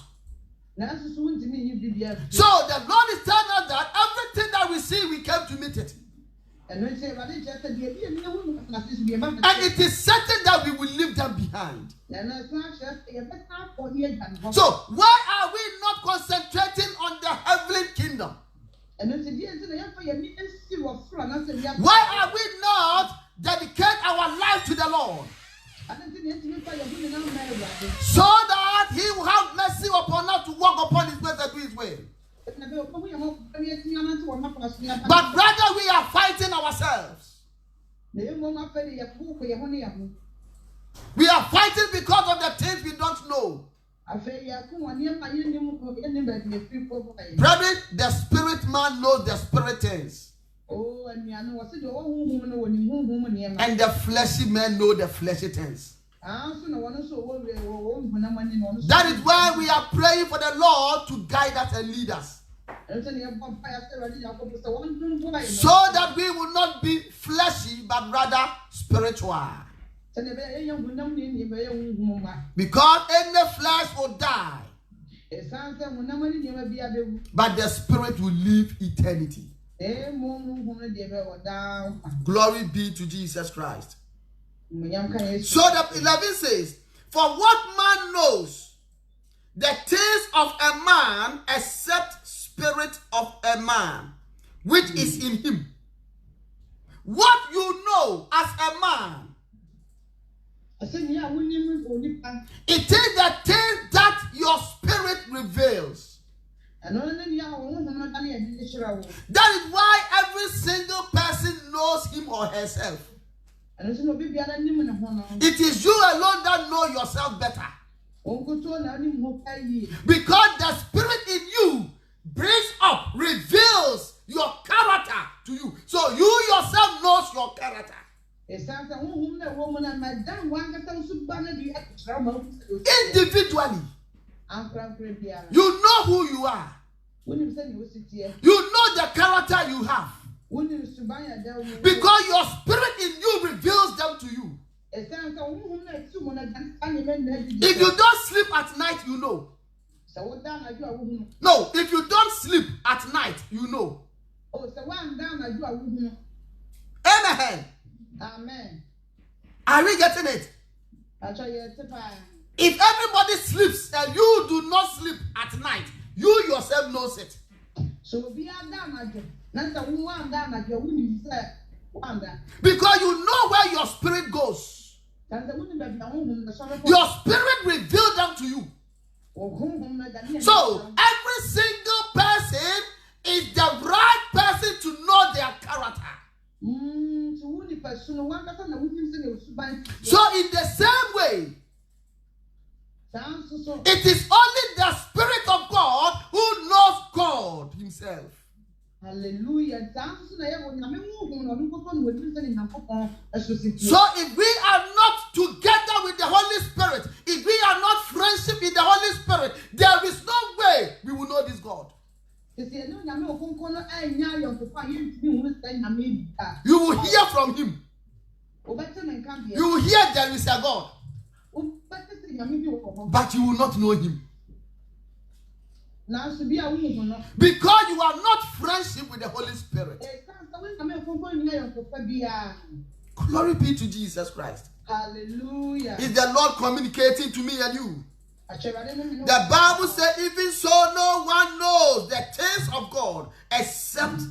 So the Lord is telling us that everything that we see, we came to meet it. And it is certain that we will leave them behind. So why are we not concentrating on the heavenly kingdom? Why are we not dedicate our life to the Lord? So that He will have mercy upon us to walk upon His ways and do His way. But rather we are fighting ourselves. We are fighting because of the things we don't know. Brethren, the spirit man knows the spirit things. And the fleshy man know the fleshy things. That is why we are praying for the Lord to guide us and lead us. So that we will not be fleshy but rather spiritual. Because any flesh will die, but the spirit will live eternity. Glory be to Jesus Christ. So the 11 says, for what man knows the things of a man except spirit of a man which is in him? What you know as a man, it is the thing that your spirit reveals. That is why every single person knows him or herself. It is you alone that know yourself better. Because the spirit in you brings up, reveals your character to you. So you yourself knows your character. Individually, you know who you are. You know the character you have. Because your spirit in you reveals them to you. If you don't sleep at night, you know. No, if you don't sleep at night, you know. Amen. Amen. Are we getting it? If everybody sleeps and you do not sleep at night, you yourself knows it. Because you know where your spirit goes. Your spirit reveals them to you. So every single person is the right person to know their character. So in the same way, it is only the Spirit of God who knows God Himself. Hallelujah. So if we are not together with the Holy Spirit, if we are not friendship with the Holy Spirit, there is no way we will know this God. You will hear from Him. You will hear there is a God, but you will not know Him. Because you are not friendship with the Holy Spirit. Glory be to Jesus Christ. Hallelujah. Is the Lord communicating to me and you? The Bible says, even so, no one knows the things of God except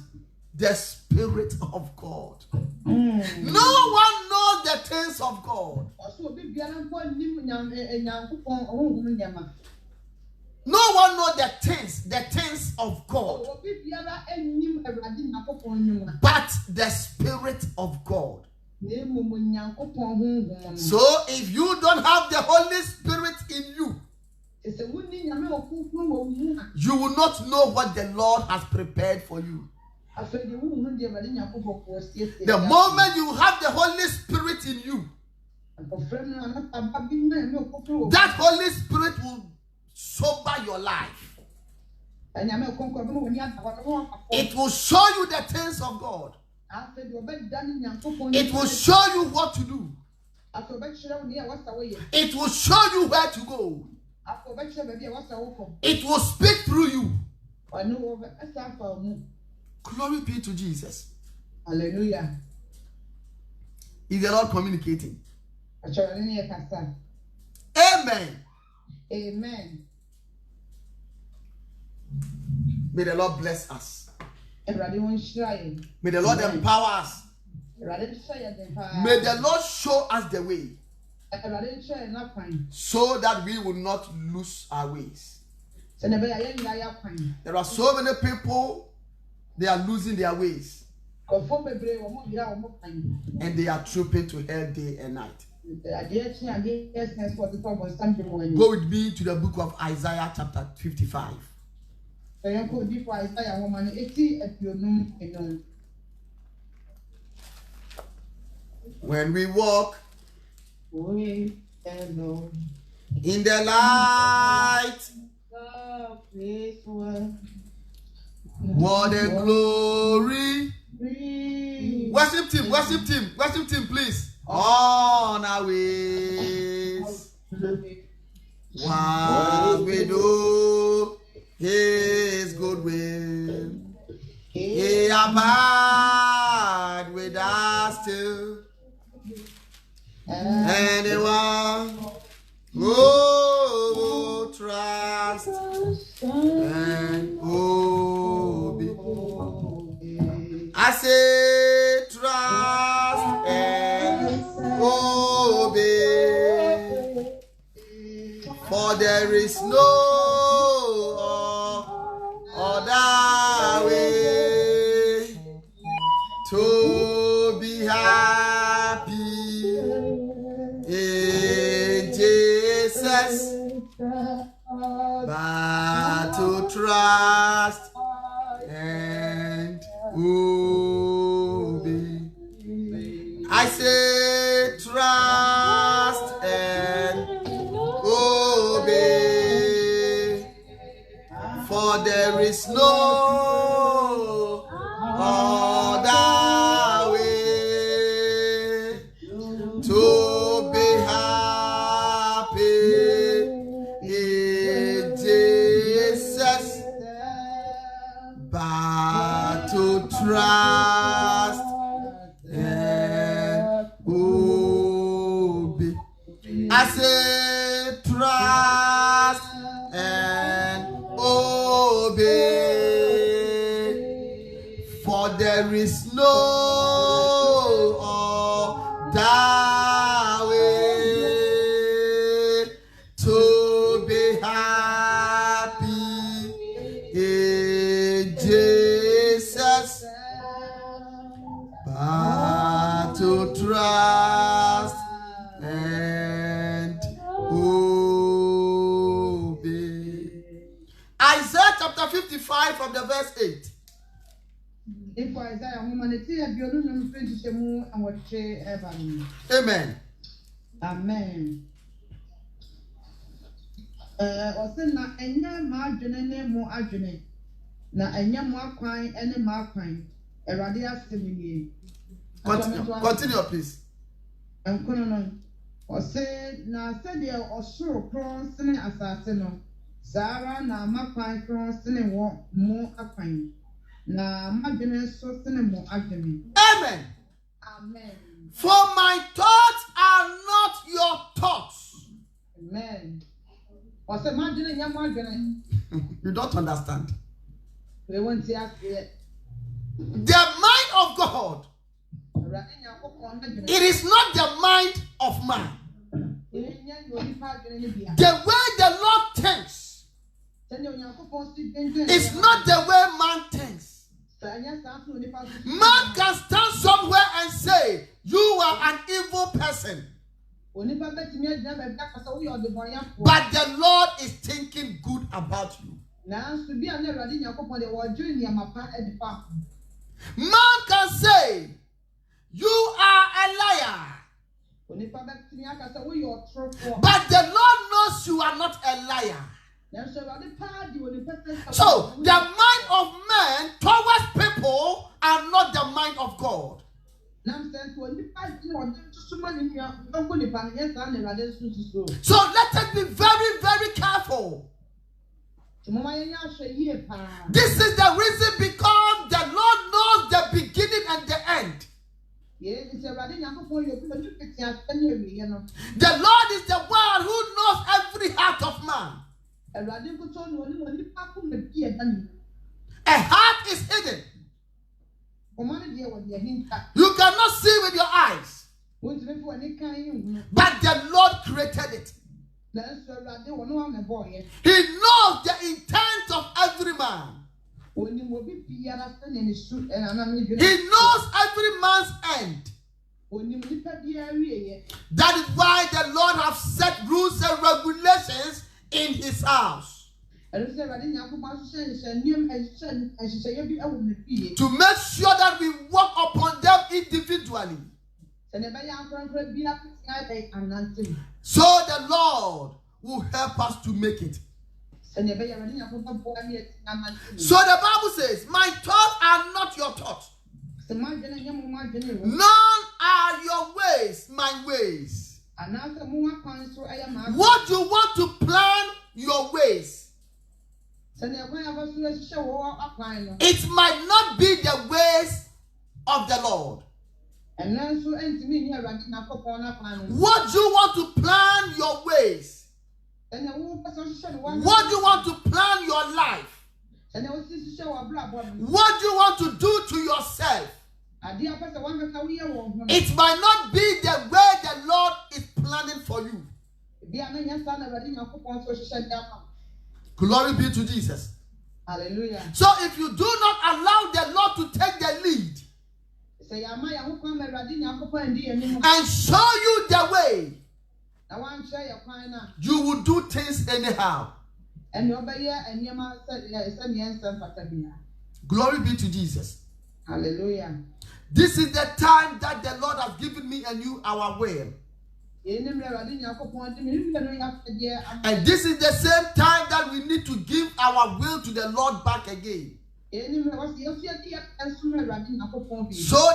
the Spirit of God. No one knows the things of God. No one knows the things of God, but the Spirit of God. So if you don't have the Holy Spirit in you, you will not know what the Lord has prepared for you. The moment you have the Holy Spirit in you, that Holy Spirit will sober your life. It will show you the things of God. It will show you what to do. It will show you where to go. It will speak through you. Glory be to Jesus. Hallelujah. Is the Lord communicating? Amen. Amen. May the Lord bless us. May May the Lord empower us. May the Lord show us the way, so that we will not lose our ways. There are so many people, they are losing their ways, and they are trooping to hell day and night. Go with me to the book of Isaiah chapter 55. When we walk in the light, what a glory. Worship team, please. On our ways, what we do, His good will, He abide with us still. Anyone who trust and obey. I say trust and obey, for there is no other way to be happy in Jesus, but to trust and obey. I say trust and obey, for there is no other way to be happy in Jesus, but to trust and obey. I say trust and obey, for there is no other way to be happy in Jesus, but to trust and obey. Isaiah chapter 55 from the verse 8. Amen. Amen. Na enya ma adwene ne mo adwene, na enya mo akwan ene ma akwan. Erade asemi. Continue, please. Enkono no. Na sede osoro kron sene asase no. Sara na makwan kron sene wo mo akwan. Na madwene so sene mo adwene. Amen. Amen. For my thoughts are not your thoughts. Amen. You don't understand. We want to ask you. The mind of God, it is not the mind of man. The way the Lord thinks is not the way man thinks. Man can stand somewhere and say, you are an evil person. onipa betimi agyina baabi akasa wo yɛ ɔdebɔnyɛfo. But the Lord is thinking good about you. Nanso bi a na Awurade Nyankopɔn de wɔdwere nneɛma pa de fa. Man can say, you are a liar. Onipa betimi akasa wo yɛ ɔtorofoɔ. But the Lord knows you are not a liar. Nanso Awurade pa di onipa sɛ. So the mind of man towards people are not the mind of God. Nam sɛ onipa di ɔde susuma ne nua ɔnkɔ nipa ne yɛ saa na Awurade susu. So let us be very, very careful. This is the reason because the Lord knows the beginning and the end. The Lord is the one who knows every heart of man. A heart is hidden. You cannot see with your eyes. But the Lord created it. He knows the intent of every man. He knows every man's end. That is why the Lord has set rules and regulations in his house. To make sure that we walk upon them individually. So the Lord will help us to make it. So the Bible says, my thoughts are not your thoughts. None are your ways, my ways. What you want to plan your ways, it might not be the ways of the Lord. What you want to plan your ways, what you want to plan your life, what you want to do to yourself, it might not be the way the Lord is planning for you. Glory be to Jesus. Hallelujah. So if you do not allow the Lord to take the lead and show you the way, you will do things anyhow. Glory be to Jesus. Hallelujah. This is the time that the Lord has given me and you our will. And this is the same time that we need to give our will to the Lord back again. So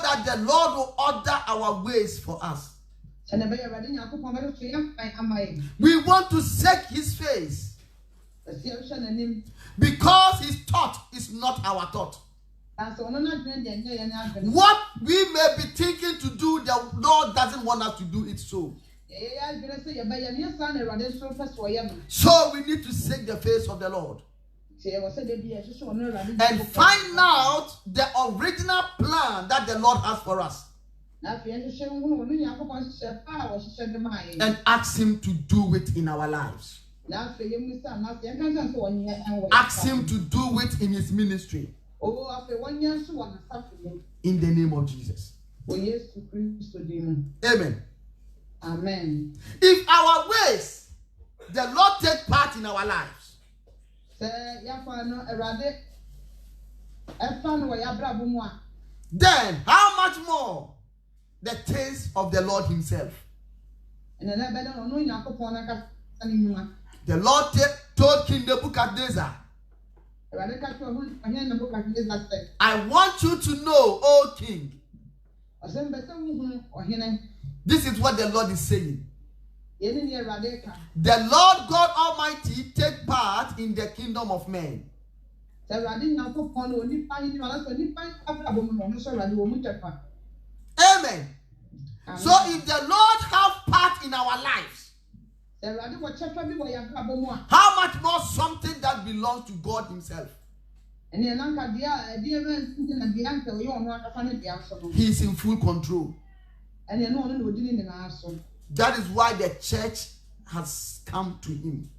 that the Lord will order our ways for us. We want to seek his face. Because his thought is not our thought. What we may be thinking to do, the Lord doesn't want us to do it so. So we need to seek the face of the Lord and find out the original plan that the Lord has for us, and ask him to do it in our lives. Ask him to do it in his ministry. In the name of Jesus. Amen. Amen. If our ways, the Lord take part in our lives, then how much more the things of the Lord himself? The Lord told King Nebuchadnezzar, I want you to know, O king. This is what the Lord is saying. The Lord God Almighty take part in the kingdom of men. Amen. So if the Lord have part in our lives, how much more something that belongs to God himself? He is in full control. That is why the church has come to him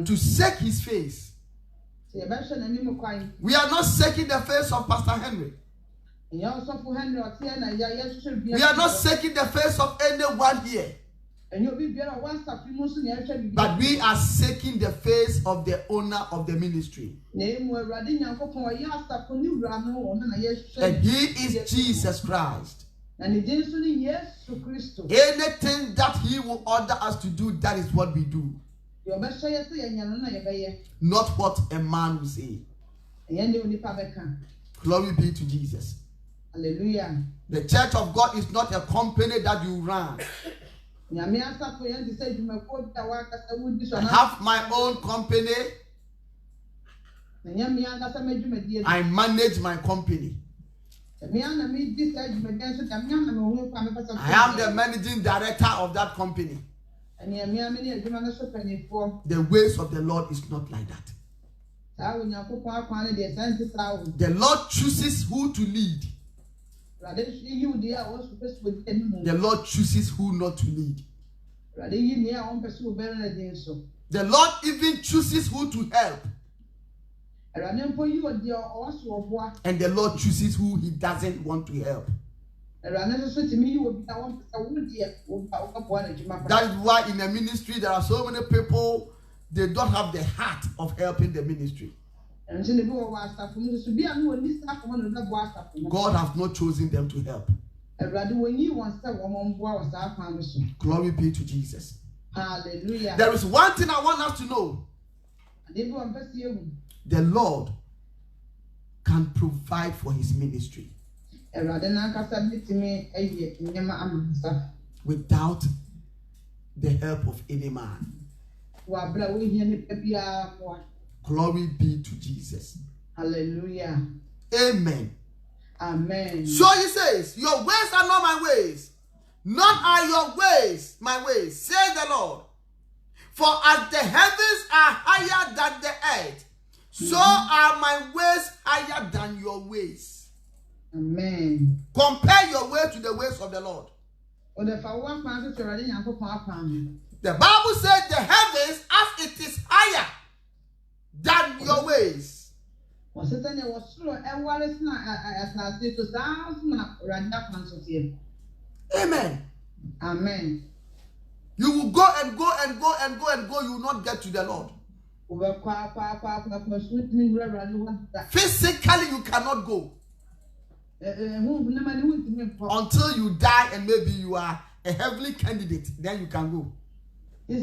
to seek his face. We are not seeking the face of Pastor Henry. We are not seeking the face of anyone here, but we are seeking the face of the owner of the ministry. And he is Jesus Christ. Anything that he will order us to do, that is what we do. Not what a man will say. Glory be to Jesus. Hallelujah. The church of God is not a company that you run. I have my own company. I manage my company. I am the managing director of that company. The ways of the Lord is not like that. The Lord chooses who to lead. The Lord chooses who not to lead. The Lord even chooses who to help. And the Lord chooses who he doesn't want to help. That is why in the ministry there are so many people, they don't have the heart of helping the ministry. God has not chosen them to help. Glory be to Jesus. Hallelujah. There is one thing I want us to know. The Lord can provide for his ministry without the help of any man. Glory be to Jesus. Hallelujah. Amen. Amen. So he says, your ways are not my ways. None are your ways my ways, says the Lord. For as the heavens are higher than the earth, so are my ways higher than your ways. Amen. Compare your way to the ways of the Lord. The Bible says the heavens as it is higher than your ways. Amen. Amen. You will go and go and go and go and go, you will not get to the Lord. Physically, you cannot go until you die, and maybe you are a heavenly candidate, then you can go. A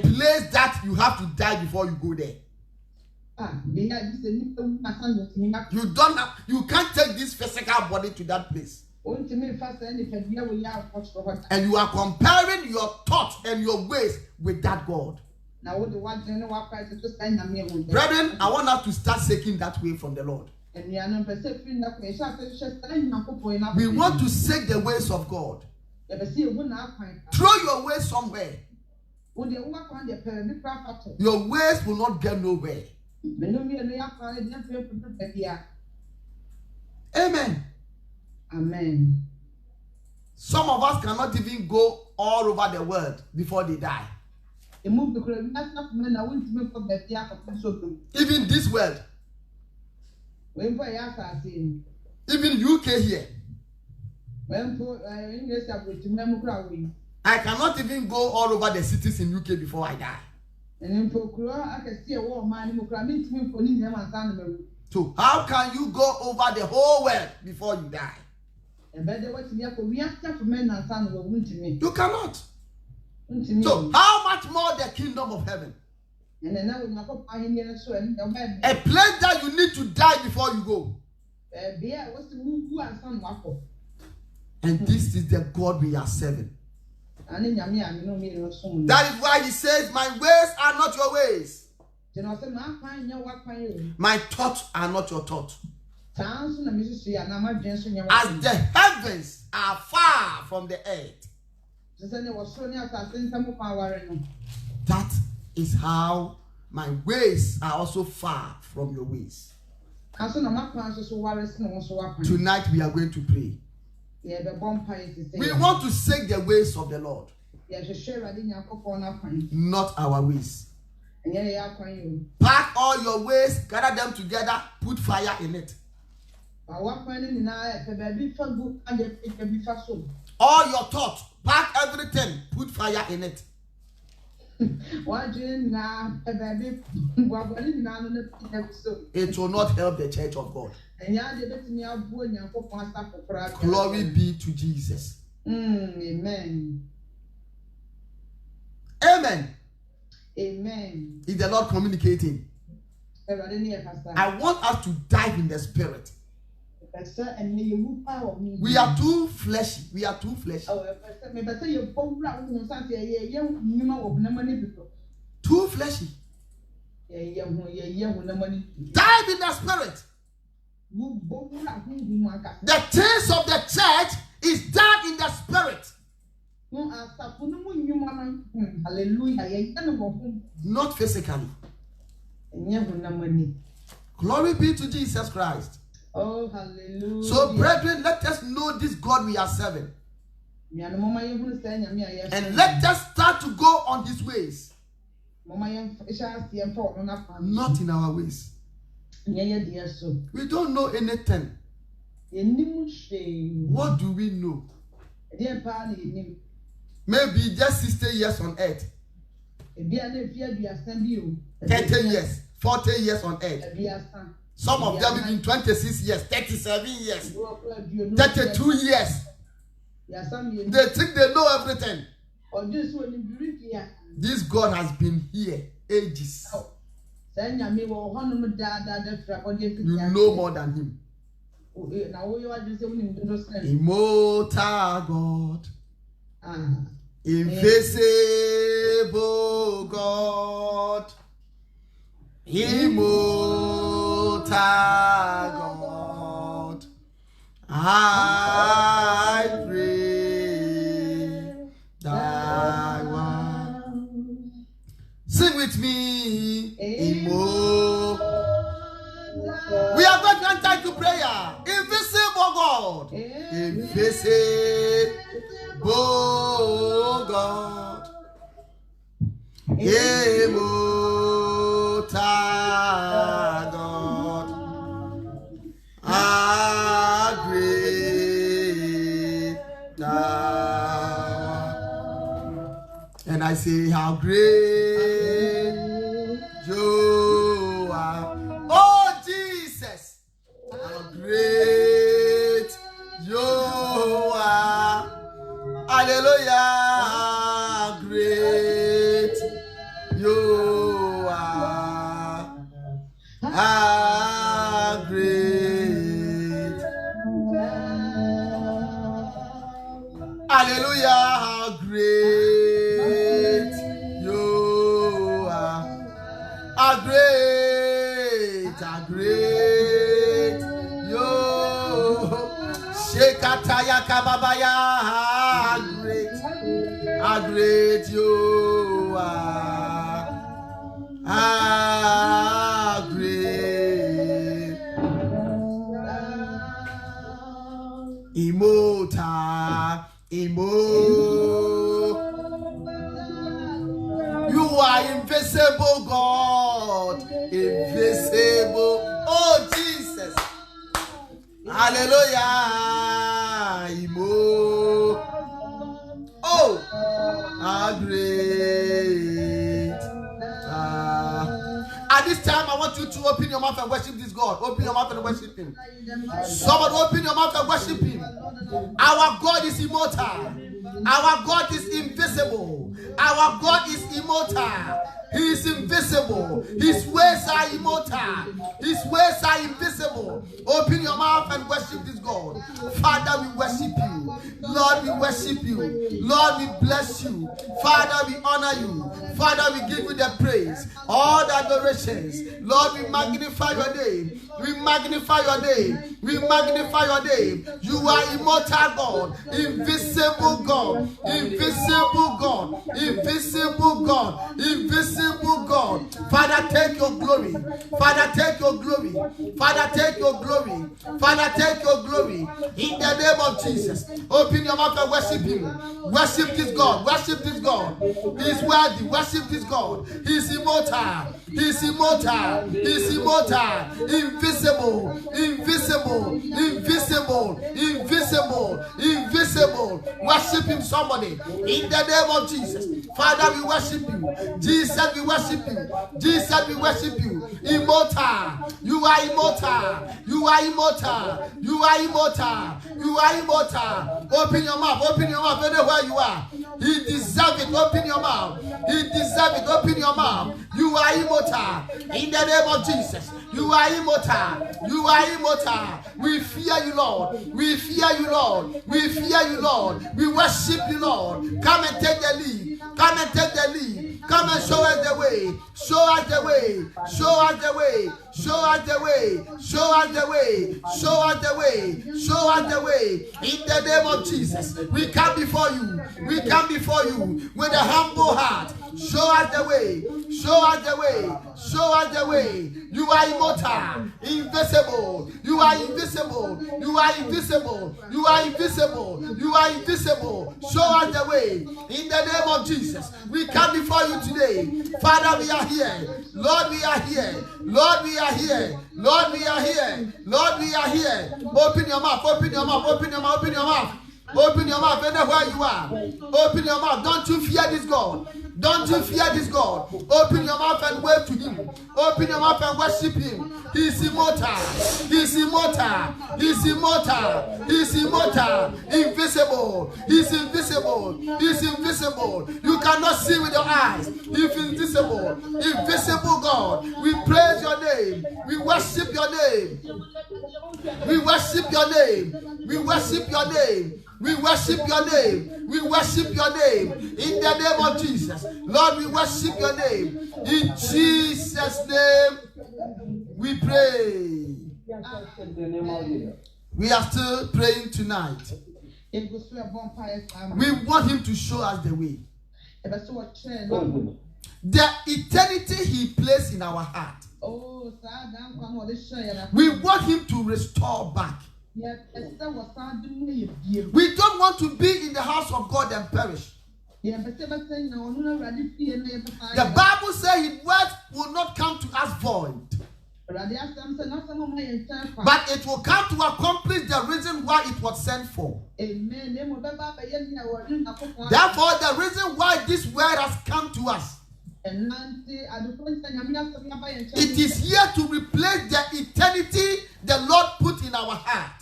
place that you have to die before you go there. You can't take this physical body to that place. And you are comparing your thoughts and your ways with that God. Brethren, I want us to start seeking that way from the Lord. We want to seek the ways of God. Throw your ways somewhere. Your ways will not get nowhere. Amen. Amen. Some of us cannot even go all over the world before they die. Even this world. Even UK here. I cannot even go all over the cities in UK before I die. So how can you go over the whole world before you die? You cannot. So how much more the kingdom of heaven? A place that you need to die before you go. And this is the God we are serving. That is why he says, my ways are not your ways. My thoughts are not your thoughts. As the heavens are far from the earth. That is how my ways are also far from your ways. Tonight we are going to pray. We want to seek the ways of the Lord, not our ways. Pack all your ways, gather them together, put fire in it. All your thoughts, pack everything, put fire in it. It will not help the church of God. Glory be to Jesus. Amen. Amen. Amen. Is the Lord communicating? I want us to dive in the spirit. We are too fleshy. We are too fleshy. Too fleshy. Dive in the spirit. The things of the church is done in the spirit. Not physically. Glory be to Jesus Christ. Oh, hallelujah. So, brethren, let us know this God we are serving. And let us start to go on his ways. Not in our ways. We don't know anything. What do we know? Maybe just 60 years on earth. 30 years, 40 years on earth. Some of them even 26 years, 37 years, 32 years. They think they know everything. This God has been here ages. You know more than him. Immortal God. Invisible God. Immortal God, I pray thy word. Sing with me, immortal. We are going to enter into prayer. Invisible God, invisible God, immortal God, how great thou art. And I say, how great you are. Oh, Jesus, how great you are. Hallelujah, how great you are. How great. Hallelujah, how great you are. How great, how great you. Shekataya kababaya, how great you are. How great. Immortal, immortal. You are invisible, God. Invisible. Oh, Jesus. Hallelujah. Immortal. Oh, how great. At this time, I want you to open your mouth and worship this God. Open your mouth and worship him. Somebody open your mouth and worship him. Our God is immortal. Our God is invisible. Our God is immortal. He is invisible. His ways are immortal. His ways are invisible. Open your mouth and worship this God. Father, we worship you. Lord, we worship you. Lord, we bless you. Father, we honor you. Father, we give you the praise. All the adorations. Lord, we magnify your name. We magnify your name. We magnify your name. You are immortal God. Invisible God. Invisible God. Invisible God. Invisible God. Father, take your glory. Father, take your glory. glory. Father, take your glory. Father, take your glory. In the name of Jesus. Open your mouth and worship him. Worship this God. Worship this God. He is worthy. Worship this God. He is immortal. He is immortal. He is immortal. Invisible. Invisible. Invisible. Invisible. Invisible. Worship him, somebody. In the name of Jesus. Father, we worship you. Jesus, we worship you. Jesus, we worship you. Immortal. You are immortal. You are immortal. You are immortal. You are immortal. Open your mouth. Open your mouth anywhere you are. He deserves it. Open your mouth. He deserves it. Open your mouth. You are immortal. In the name of Jesus. You are immortal. You are immortal. We fear you, Lord. We fear you, Lord. We fear you, Lord. We worship you, Lord. Come and take the lead. Come and take the lead. Come and show us the way. Show us the way. Show us the way. Show us the way. Show us the way. Show us the way. Show us the way. In the name of Jesus, we come before you. We come before you with a humble heart. Show us the way. Show us the way. Show us the way. You are immortal, invisible. You are invisible. You are invisible. You are invisible. You are invisible. Show us the way. In the name of Jesus, we come before you today. Father, we are here. Lord, we are here. Lord, we are here. Lord, we are here. Lord, we are here. Open your mouth. Open your mouth. Open your mouth. Open your mouth. Open your mouth anywhere you are. Open your mouth. Don't you fear this God. Don't you fear this God. Open your mouth and wave to him. Open your mouth and worship him. He is immortal. He is immortal. He is immortal. He is immortal. Invisible. He is invisible. He is invisible. You cannot see with your eyes. He is invisible. Invisible God. We praise your name. We worship your name. We worship your name. We worship your name. We worship your name. We worship your name. In the name of Jesus. Lord, we worship your name. In Jesus' name, we pray. We are still praying tonight. We want him to show us the way. The eternity he placed in our heart. We want him to restore back. We don't want to be in the house of God and perish. The Bible says his word will not come to us void, but it will come to accomplish the reason why it was sent for. Therefore, the reason why this word has come to us, it is here to replace the eternity the Lord put in our heart.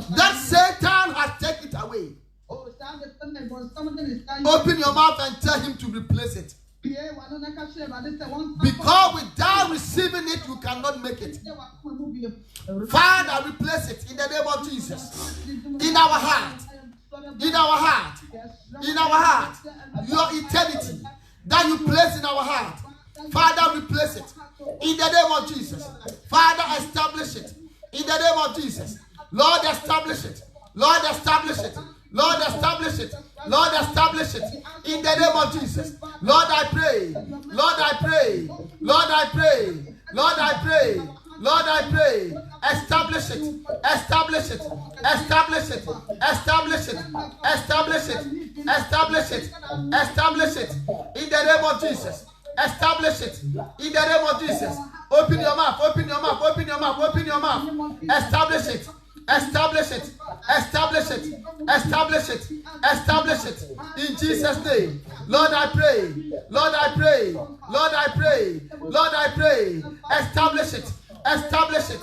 That Satan has taken it away. Open your mouth and tell him to replace it. Because without receiving it, you cannot make it. Father, replace it in the name of Jesus. In our heart. In our heart. In our heart. Your eternity that you place in our heart. Father, replace it. In the name of Jesus. Father, establish it. In the name of Jesus. Lord, establish it. Lord, establish it. Lord, establish it. Lord, establish it. In the name of Jesus. Lord, I pray. Lord, I pray. Lord, I pray. Lord, I pray. Lord, I pray. Establish it. Establish it. Establish it. Establish it. Establish it. Establish it. Establish it. In the name of Jesus. Establish it. In the name of Jesus. Open your mouth. Open your mouth. Open your mouth. Open your mouth. Establish it. Establish it. Establish it. Establish it. Establish it. In Jesus' name. Lord, I pray. Lord, I pray. Lord, I pray. Lord, I pray. Establish it. Establish it.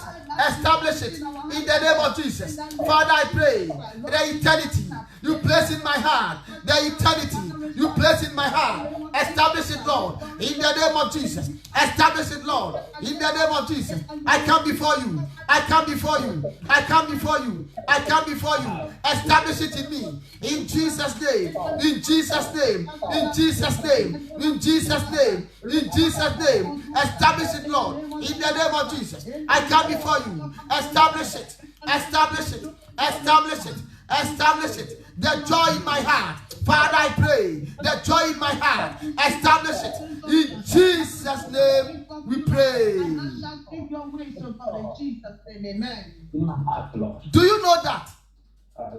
Establish it. In the name of Jesus. Father, I pray. The eternity you place in my heart. The eternity you place in my heart. Establish it, Lord. In the name of Jesus. Establish it, Lord. In the name of Jesus. I come before you. I come before you. I come before you. I come before you. Establish it in me. In Jesus' name. In Jesus' name. In Jesus' name. In Jesus' name. In Jesus' name. Establish it, Lord. In the name of Jesus. I come before you. Establish it. Establish it. Establish it. Establish it. The joy in my heart. Father, I pray. The joy in my heart. Establish it. In Jesus' your ways, oh God, in Jesus' name, amen. in my heart, Lord. Do you know that What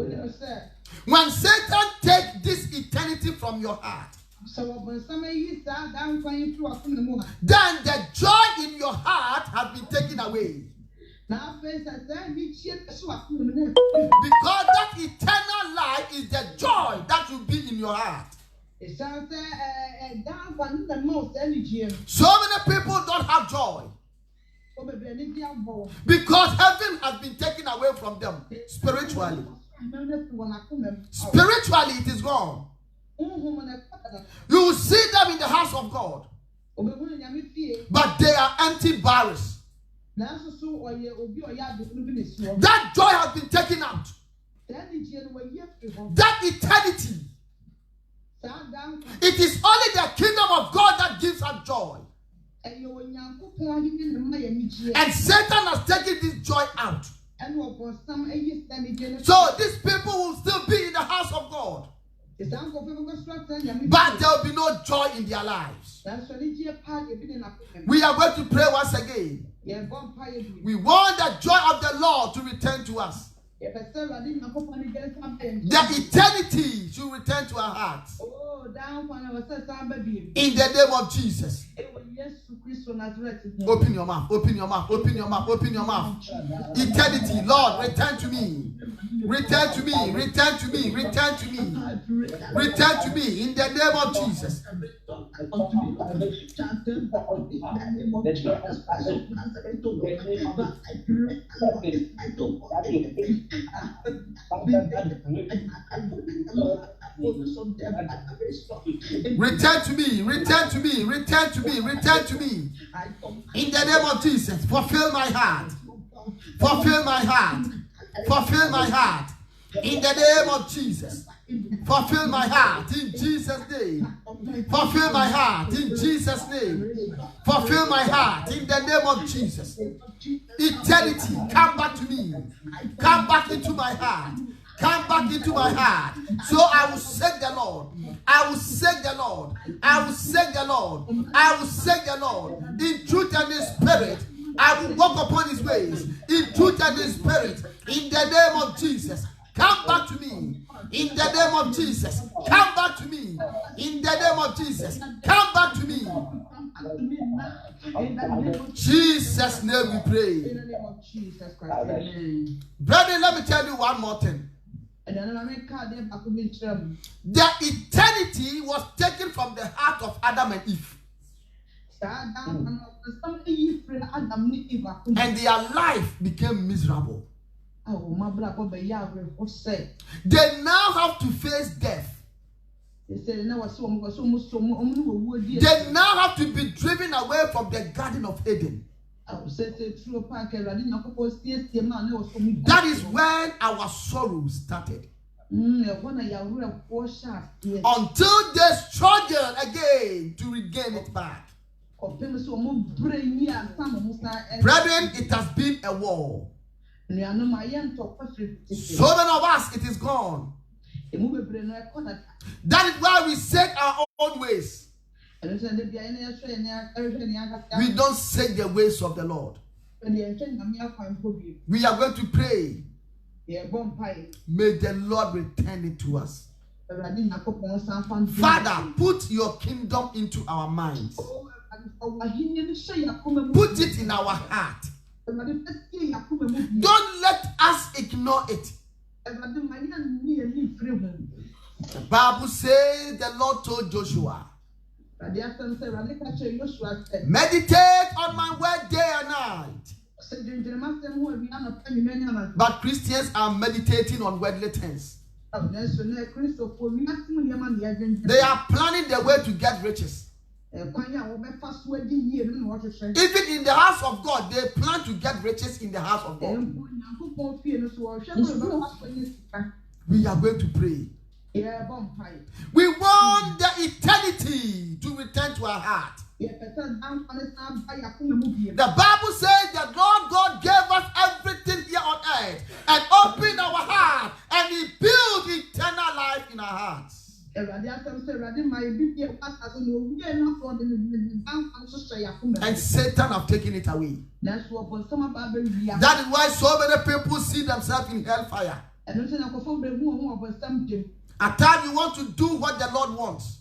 did Hallelujah. you say? when Satan takes this eternity from your heart, So when somebody sat down going through a film, then the joy in your heart has been taken away. now face I said, we check so a film. Because that eternal life is the joy that will be in your heart. It sounds down one the most energy. So many people don't have joy because heaven has been taken away from them spiritually. Spiritually, it is gone. You will see them in the house of God, but they are empty barrels. That joy has been taken out. That eternity. It is only the kingdom of God that gives us joy. And Satan has taken this joy out. So these people will still be in the house of God, but there will be no joy in their lives. We are going to pray once again. We want the joy of the Lord to return to us. The eternity should return to our hearts. In the name of Jesus. Open your mouth, open your mouth, open your mouth, open your mouth. Eternity, Lord, return to me. Return to me, return to me, return to me. Return to me in the name of Jesus. Return to me, return to me, return to me, return to me. In the name of Jesus, fulfill my heart. Fulfill my heart. Fulfill my heart. In the name of Jesus. Fulfill my heart in Jesus' name. Fulfill my heart in Jesus' name. Fulfill my heart in the name of Jesus. Eternity, come back to me. Come back into my heart. Come back into my heart. So I will seek the Lord. I will seek the Lord. I will seek the Lord. I will seek the Lord in truth and in spirit. I will walk upon his ways in truth and in spirit. In the name of Jesus. Come back to me. In the name of Jesus. Come back to me. In the name of Jesus. Come back to me. Jesus' name we pray. Brethren, let me tell you one more thing. The eternity was taken from the heart of Adam and Eve. And their life became miserable. They now have to face death. They now have to be driven away from the Garden of Eden. That is when our sorrow started. Until they struggle again to regain it back. Brethren, it has been a war. So many of us, it is gone. That is why we set our own ways. We don't seek the ways of the Lord. We are going to pray. May the Lord return it to us. Father, put your kingdom into our minds. Put it in our heart. Don't let us ignore it. The Bible says the Lord told Joshua, meditate on my word day and night. But Christians are meditating on worldly things. They are planning their way to get riches. Even in the house of God, they plan to get riches in the house of God. We are going to pray. We want the eternity to return to our heart. The Bible says that Lord God gave us everything here on earth and opened our heart and He built eternal life in our hearts. And Satan have taken it away. That is why so many people see themselves in hellfire. At times you want to do what the Lord wants,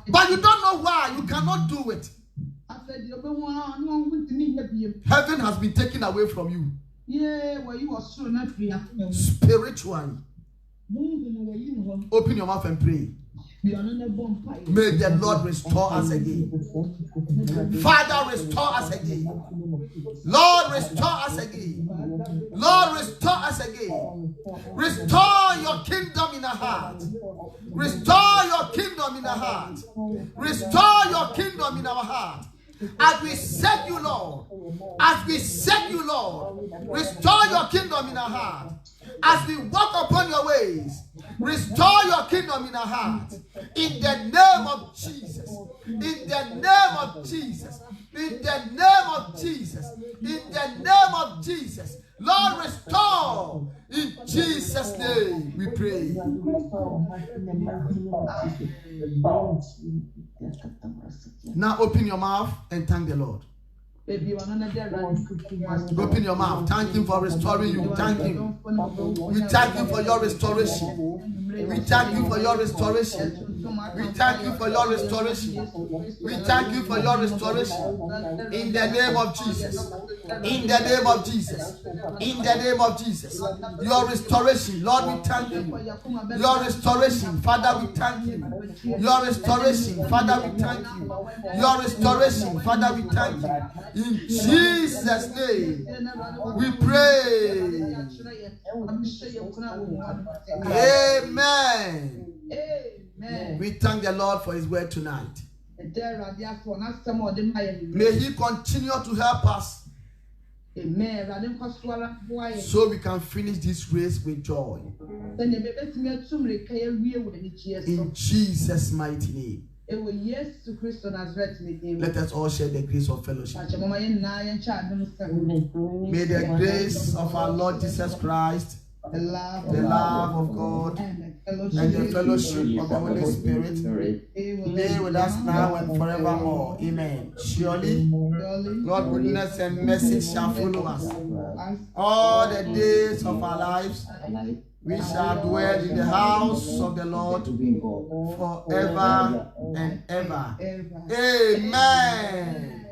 but you don't know why. You cannot do it. Heaven has been taken away from you spiritually. Open your mouth and pray. May the Lord restore us again. Father, restore us again. Lord, restore us again. Lord, restore us again. Restore your kingdom in our heart. Restore your kingdom in our heart. Restore your kingdom in our heart. As we seek you, Lord. As we seek you, Lord. Restore your kingdom in our heart. As we walk upon your ways, restore your kingdom in our heart. In the name of Jesus. In the name of Jesus. In the name of Jesus. In the name of Jesus. Lord, restore. In Jesus' name we pray. Now open your mouth and thank the Lord. Open your mouth. Thank Him for restoring you. Thank Him. We thank Him for your restoration. We thank you for your restoration. We thank you for your restoration. We thank you for your restoration. In the name of Jesus. In the name of Jesus. In the name of Jesus. Your restoration, Lord, we thank you. Your restoration, Father, we thank you. Your restoration, Father, we thank you. Your restoration, Father, we thank you. In Jesus' name, we pray. Amen. We thank the Lord for His word tonight. May He continue to help us so we can finish this race with joy. In Jesus' mighty name. Let us all share the grace of fellowship. May the grace of our Lord Jesus Christ, the love of God, and the fellowship of the Holy Spirit be with us now and forevermore. Amen. Surely, God's goodness and mercy shall follow us all the days of our lives. We shall dwell in the house of the Lord forever and ever. Amen.